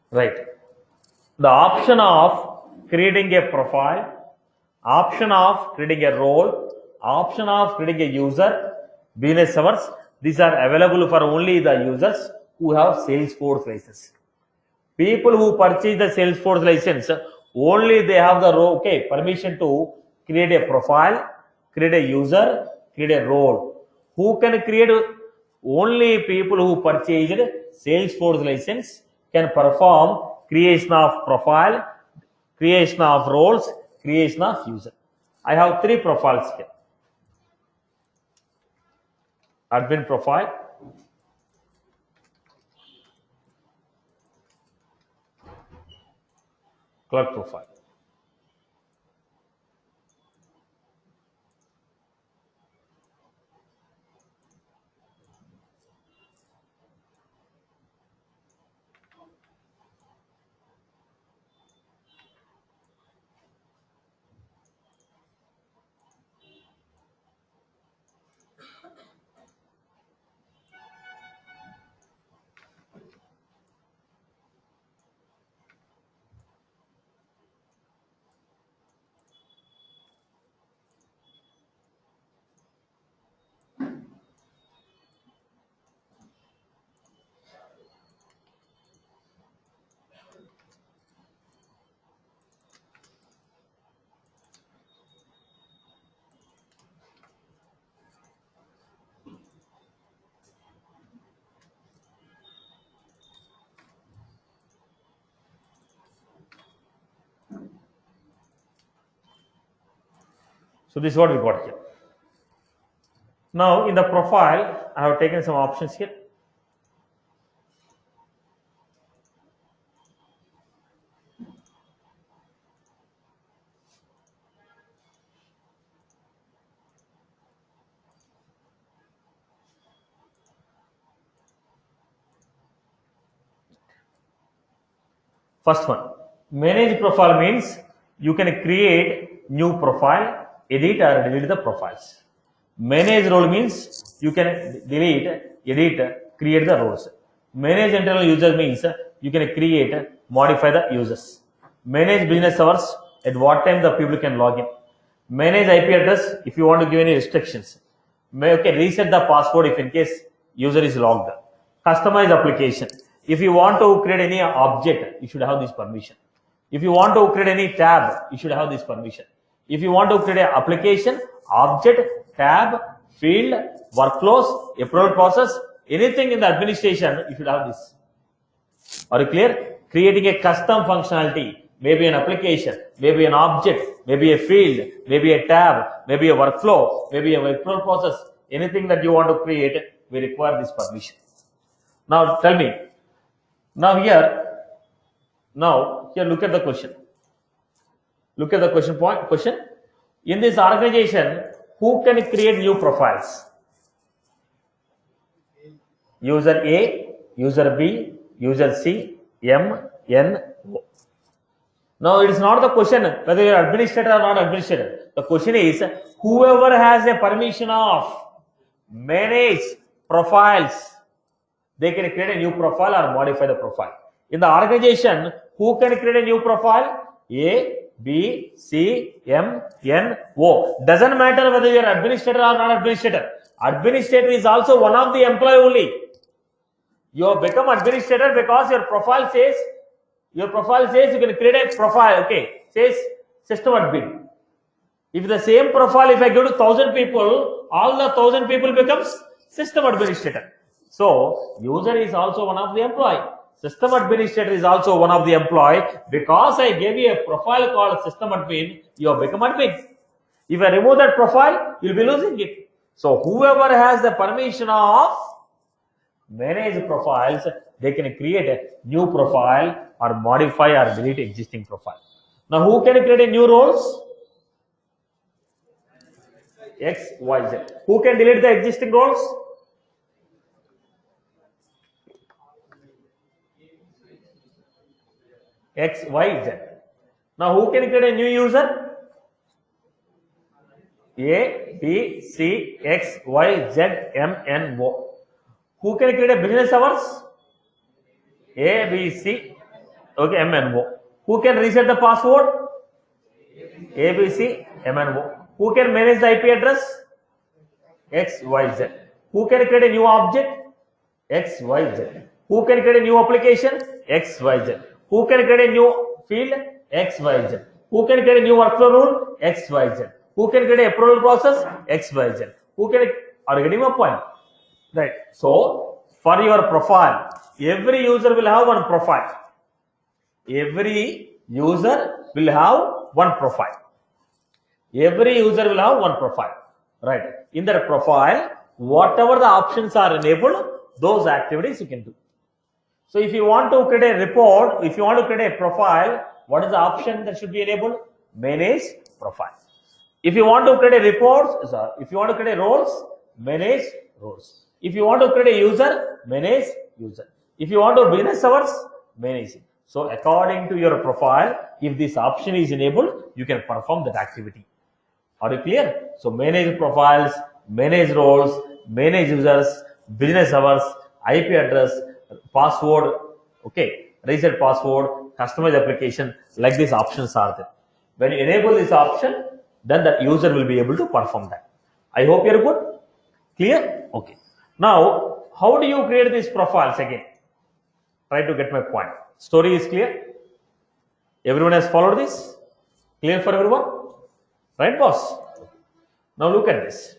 Right. The option of creating a profile, option of creating a role, option of creating a user, business hours, these are available for only the users who have Salesforce license. People who purchase the Salesforce license, only they have the permission to create a profile, create a user, create a role. Who can create? Only people who purchased Salesforce license can perform creation of profile, creation of roles, creation of user. I have three profiles here. Admin profile, clerk profile. So this is what we got here. Now in the profile, I have taken some options here. First one, manage profile means you can create new profile, edit or delete the profiles. Manage role means you can delete, edit, create the roles. Manage internal user means you can create, modify the users. Manage business hours, at what time the people can log in. Manage IP address if you want to give any restrictions. Okay, reset the password if in case user is logged. Customize application. If you want to create any object, you should have this permission. If you want to create any tab, you should have this permission. If you want to create an application, object, tab, field, workflows, approval process, anything in the administration, you should have this. Are you clear? Creating a custom functionality, maybe an application, maybe an object, maybe a field, maybe a tab, maybe a workflow, maybe a workflow process, anything that you want to create, we require this permission. Now tell me, now here look at the question. Look at the question. In this organization, who can create new profiles? User A, user B, user C, M, N, O. Now it is not the question whether you are administrator or not administrator. The question is whoever has a permission of manage profiles, they can create a new profile or modify the profile. In the organization, who can create a new profile? A, B, C, M, N, O. Doesn't matter whether you are administrator or not administrator. Administrator is also one of the employee only. You have become administrator because your profile says you can create a profile. Okay, says system admin. If the same profile, if I give to 1,000 people, all the 1,000 people becomes system administrator. So user is also one of the employee. System administrator is also one of the employee. Because I gave you a profile called system admin, you have become admin. If I remove that profile, you'll be losing it. So whoever has the permission of manage profiles, they can create a new profile or modify or delete existing profile. Now who can create a new roles? X, Y, Z. Who can delete the existing roles? X, Y, Z. Now who can create a new user? A, B, C, X, Y, Z, M, N, O. Who can create a business hours? A, B, C, okay, M, N, O. Who can reset the password? A, B, C, M, N, O. Who can manage the IP address? X, Y, Z. Who can create a new object? X, Y, Z. Who can create a new application? X, Y, Z. Who can create a new field? X, Y, Z. Who can create a new workflow rule? X, Y, Z. Who can create a approval process? X, Y, Z. Who can, are you getting my point? Right. So, for your profile, every user will have one profile. Every user will have one profile. Every user will have one profile. Right. In that profile, whatever the options are enabled, those activities you can do. So if you want to create a report, if you want to create a profile, what is the option that should be enabled? Manage profile. If you want to create a report, if you want to create a roles, manage roles. If you want to create a user, manage user. If you want to business hours, manage it. So according to your profile, if this option is enabled, you can perform that activity. Are you clear? So manage profiles, manage roles, manage users, business hours, IP address, password, okay, reset password, customize application, like these options are there. When you enable this option, then the user will be able to perform that. I hope you're good. Clear? Okay. Now, how do you create these profiles again? Try to get my point. Story is clear? Everyone has followed this? Clear for everyone? Right, boss? Now look at this.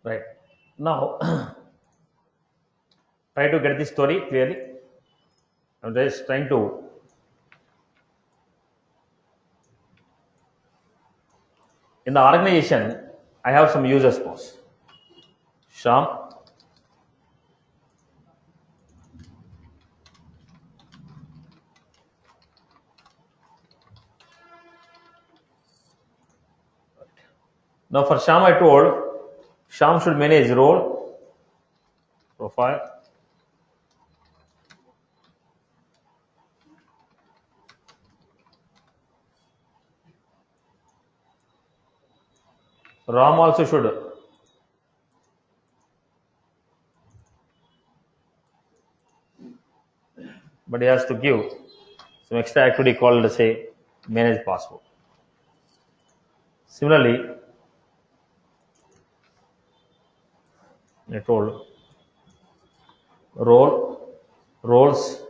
Right. Now, try to get this story clearly. I'm just trying to. In the organization, I have some users posts. Sham, now for Sham I told Sham should manage role, profile, Ram also should, but he has to give some extra activity called say manage password. Similarly, I told role, roles,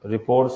reports,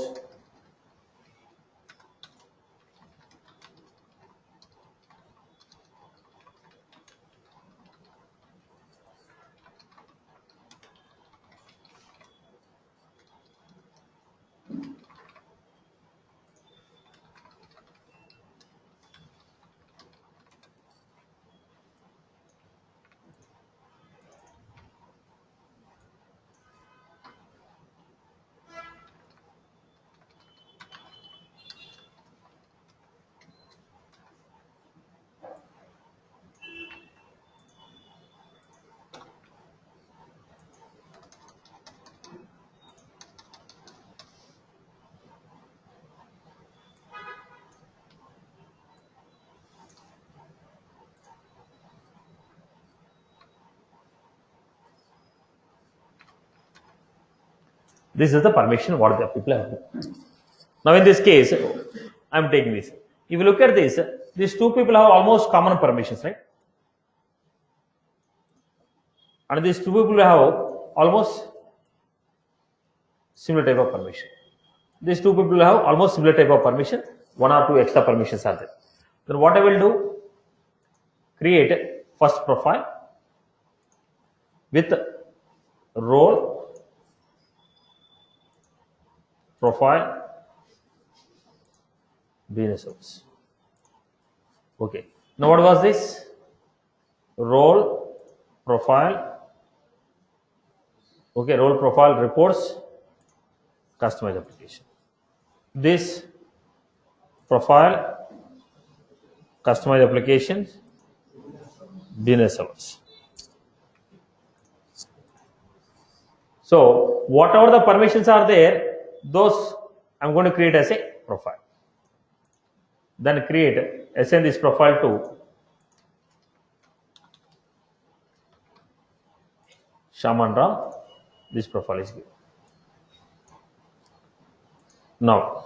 this is the permission what the people have. Now in this case, I am taking this. If you look at this, these two people have almost common permissions, right? And these two people have almost similar type of permission. These two people have almost similar type of permission. One or two extra permissions are there. Then what I will do? Create first profile with role, profile, business service. Okay. Now what was this? Role, profile. Okay, role profile reports, customize application. This profile, customize applications, business hours. So whatever the permissions are there, those I'm going to create as a profile. Then assign this profile to Shaman Ram. This profile is given. Now,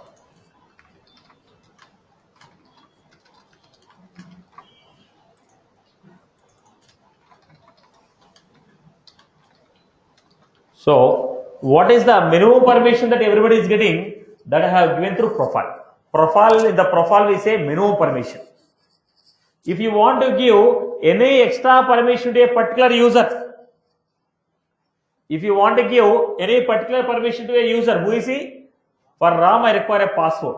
so what is the minimum permission that everybody is getting? That I have given through profile. Profile, in the profile we say minimum permission. If you want to give any extra permission to a particular user, if you want to give any particular permission to a user, who is he? For Ram, I require a password.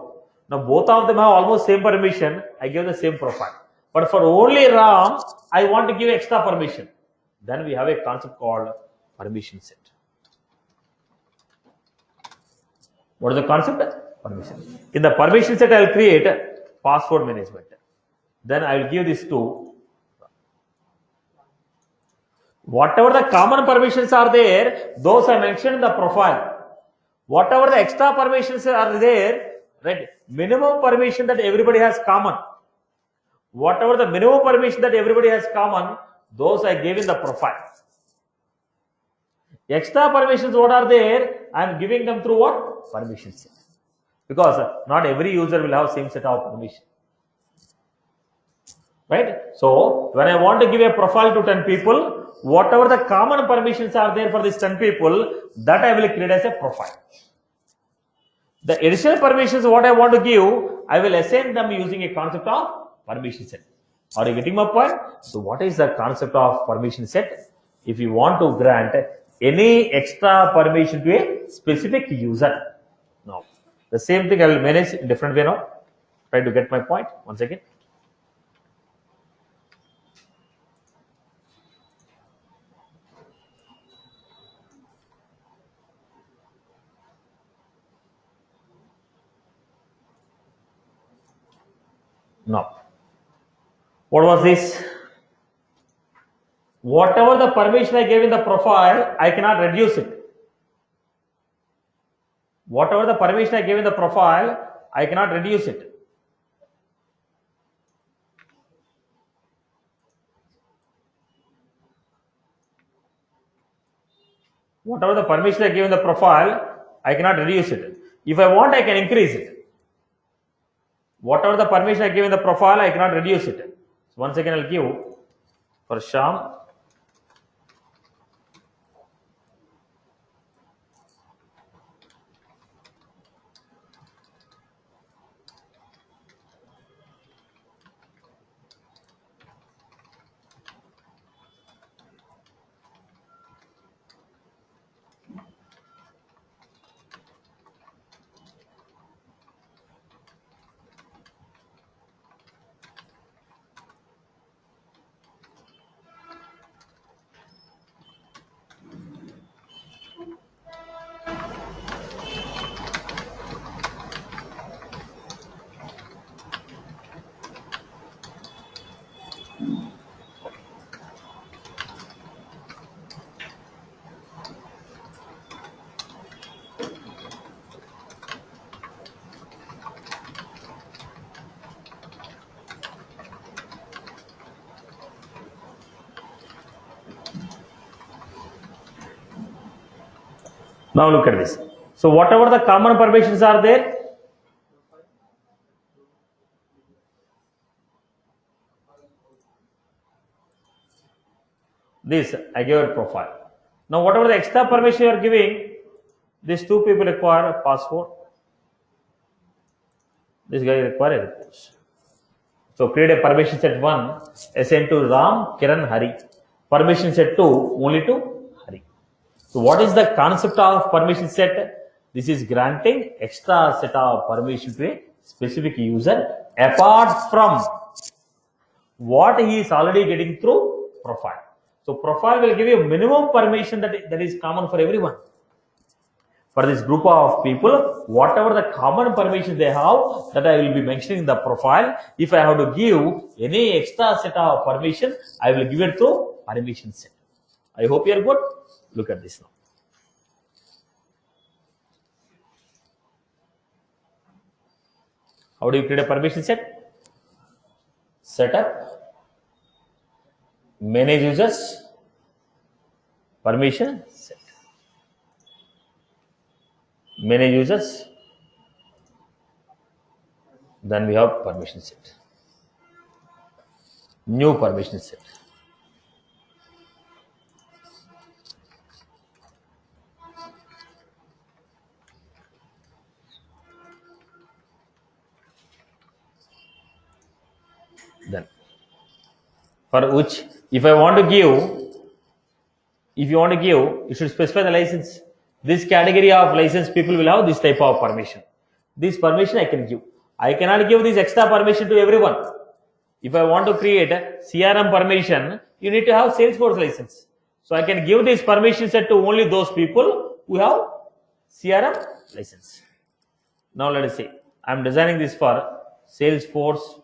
Now both of them have almost same permission. I give the same profile. But for only Ram, I want to give extra permission. Then we have a concept called permission set. What is the concept? Permission. In the permission set, I will create password management. Then I will give this to whatever the common permissions are there, those I mentioned in the profile. Whatever the extra permissions are there, right? Minimum permission that everybody has common. Whatever the minimum permission that everybody has common, those I gave in the profile. Extra permissions, what are there? I am giving them through what? Permission set. Because not every user will have same set of permission. Right? So, when I want to give a profile to 10 people, whatever the common permissions are there for these 10 people, that I will create as a profile. The additional permissions what I want to give, I will assign them using a concept of permission set. Are you getting my point? So what is the concept of permission set? If you want to grant any extra permission to a specific user. Now, the same thing I will manage in different way now. Try to get my point once again. Now, what was this? Whatever the permission I gave in the profile, I cannot reduce it. Whatever the permission I gave in the profile, I cannot reduce it. Whatever the permission I give in the profile, I cannot reduce it. If I want, I can increase it. Whatever the permission I give in the profile, I cannot reduce it. So once again, I'll give for Sham. Now look at this. So whatever the common permissions are there, this I give a profile. Now whatever the extra permission you are giving, these two people require a passport. This guy require a report. So create a permission set 1, assign to Ram, Kiran, Hari. Permission set 2, only to Hari. So what is the concept of permission set? This is granting extra set of permission to a specific user apart from what he is already getting through profile. So profile will give you minimum permission that is common for everyone. For this group of people, whatever the common permission they have, that I will be mentioning in the profile. If I have to give any extra set of permission, I will give it through permission set. I hope you are good. Look at this now. How do you create a permission set? Setup, manage users, permission set. Manage users, then we have permission set. New permission set. Then for which, if I want to give, if you want to give, you should specify the license. This category of license people will have this type of permission. This permission I can give. I cannot give this extra permission to everyone. If I want to create a CRM permission, you need to have Salesforce license. So I can give this permission set to only those people who have CRM license. Now let us see. I am designing this for Salesforce.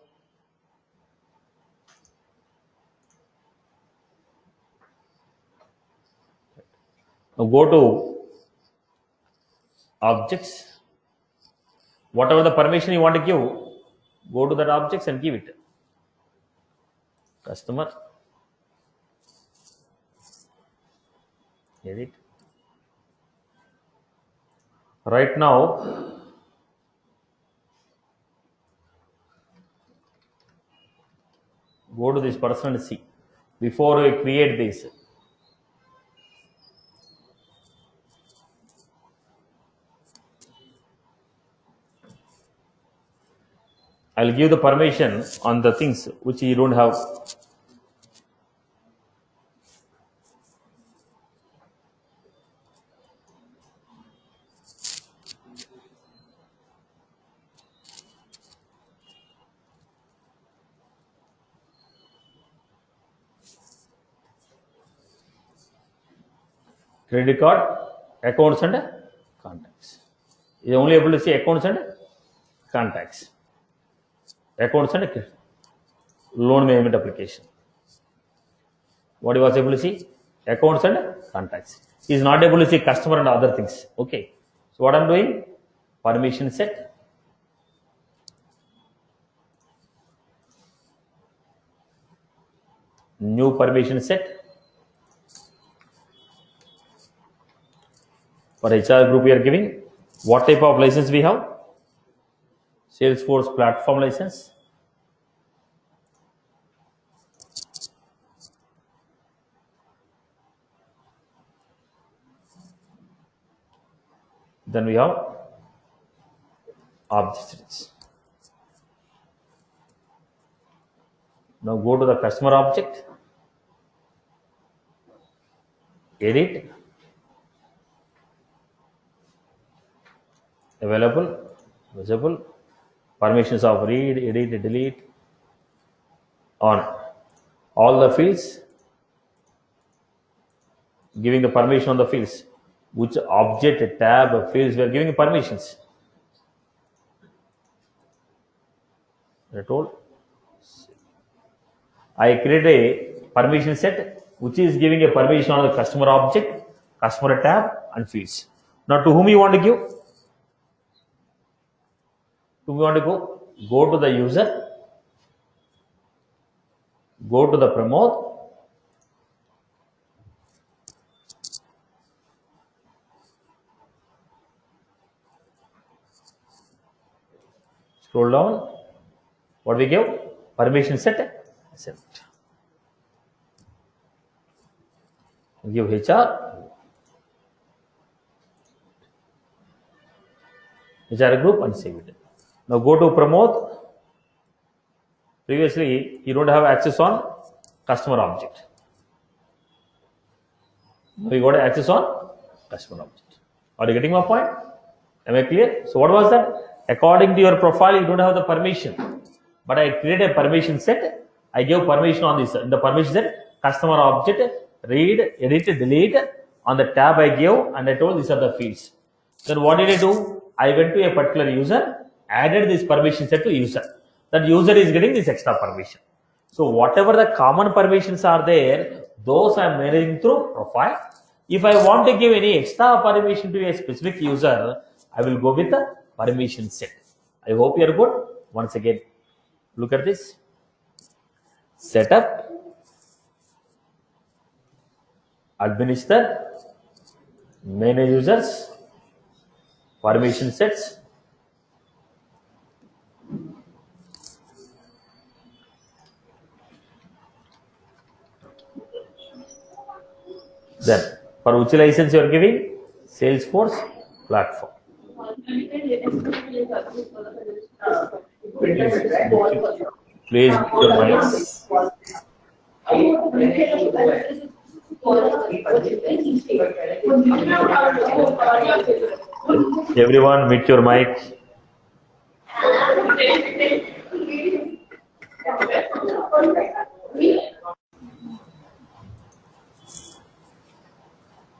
Now go to objects. Whatever the permission you want to give, go to that objects and give it. Customer, edit. Right now, go to this person and see. Before we create this, I'll give the permission on the things which you don't have. Credit card, accounts and contacts. You're only able to see accounts and contacts. Accounts and loan payment application. What he was able to see? Accounts and contacts. He is not able to see customer and other things. Okay. So what I'm doing? Permission set. New permission set. For HR group we are giving. What type of license we have? Salesforce platform license. Then we have objects. Now go to the customer object, edit, available, visible, permissions of read, edit, delete, on all the fields, giving the permission on the fields, which object, tab, fields we are giving permissions. I told I create a permission set which is giving a permission on the customer object, customer tab and fields. Now to whom you want to give? To whom you want to go? Go to the user, go to the promote, scroll down, what we give? Permission set. Give HR group and save it. Now go to promote. Previously you don't have access on customer object. Now you got access on customer object. Are you getting my point? Am I clear? So what was that? According to your profile you don't have the permission, but I create a permission set. I give permission on this in the permission set, customer object, read, edit, delete. On the tab I give and I told these are the fields. Then what did I do? I went to a particular user, added this permission set to user. That user is getting this extra permission. So whatever the common permissions are there, those I am managing through profile. If I want to give any extra permission to a specific user, I will go with the permission set. I hope you are good. Once again, look at this. Setup, administer, manage users, permission sets, then for which license you are giving? Salesforce platform. Please your mics. Everyone mute your mic.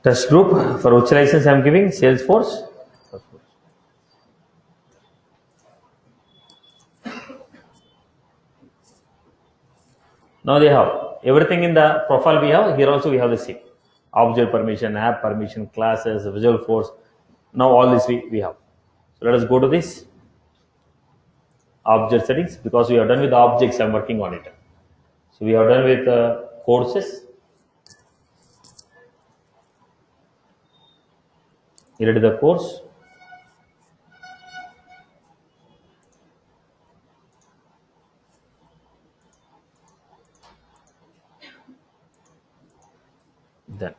Test group, for which license I am giving? Salesforce. Now they have everything in the profile we have. Here also we have the same. Object permission, app permission, classes, visual force. Now all this we have. So let us go to this object settings, because we are done with the objects. I am working on it. So we are done with courses. Edit the course. Then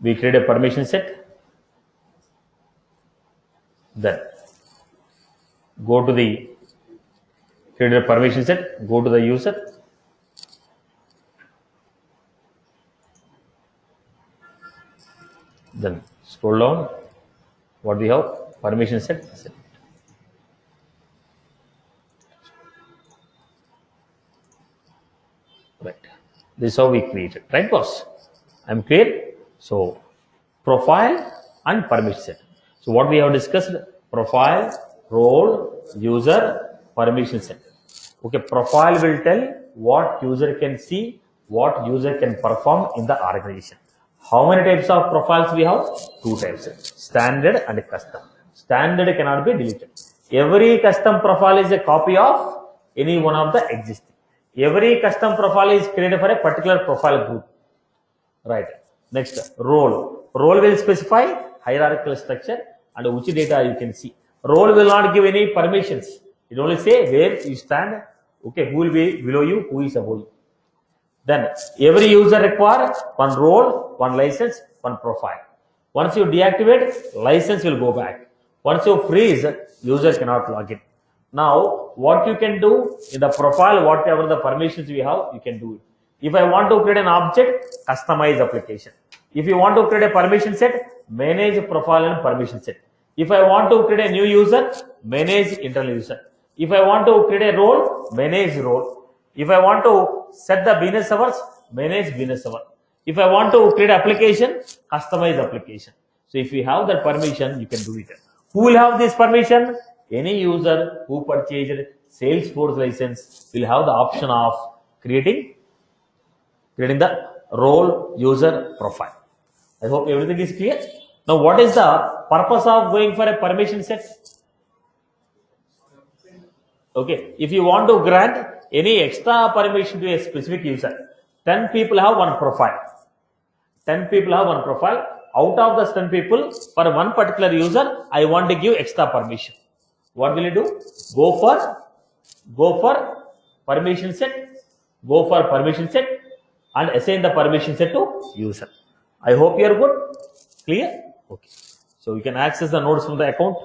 we create a permission set. Then go to the create a permission set, go to the user, then scroll down. What we have? Permission set. Right. This is how we created. Right, boss? I'm clear. So profile and permission set. So what we have discussed: profile, role, user, permission set. Okay, profile will tell what user can see, what user can perform in the organization. How many types of profiles we have? Two types: standard and custom. Standard cannot be deleted. Every custom profile is a copy of any one of the existing. Every custom profile is created for a particular profile group. Right. Next, role. Role will specify hierarchical structure and which data you can see. Role will not give any permissions. It only say where you stand. Okay, who will be below you, who is above you. Then every user requires one role, one license, one profile. Once you deactivate, license will go back. Once you freeze, user cannot log in. Now, what you can do in the profile, whatever the permissions we have, you can do it. If I want to create an object, customize application. If you want to create a permission set, manage profile and permission set. If I want to create a new user, manage internal user. If I want to create a role, manage role. If I want to set the business hours, manage business hour. If I want to create application, customize application. So if you have that permission, you can do it. Who will have this permission? Any user who purchased Salesforce license will have the option of creating the role, user, profile. I hope everything is clear. Now, what is the purpose of going for a permission set? Okay, if you want to grant any extra permission to a specific user, 10 people have one profile. 10 people have one profile. Out of the 10 people, for one particular user, I want to give extra permission. What will you do? Go for permission set. Go for permission set and assign the permission set to user. I hope you are good. Clear? Okay. So you can access the nodes from the account.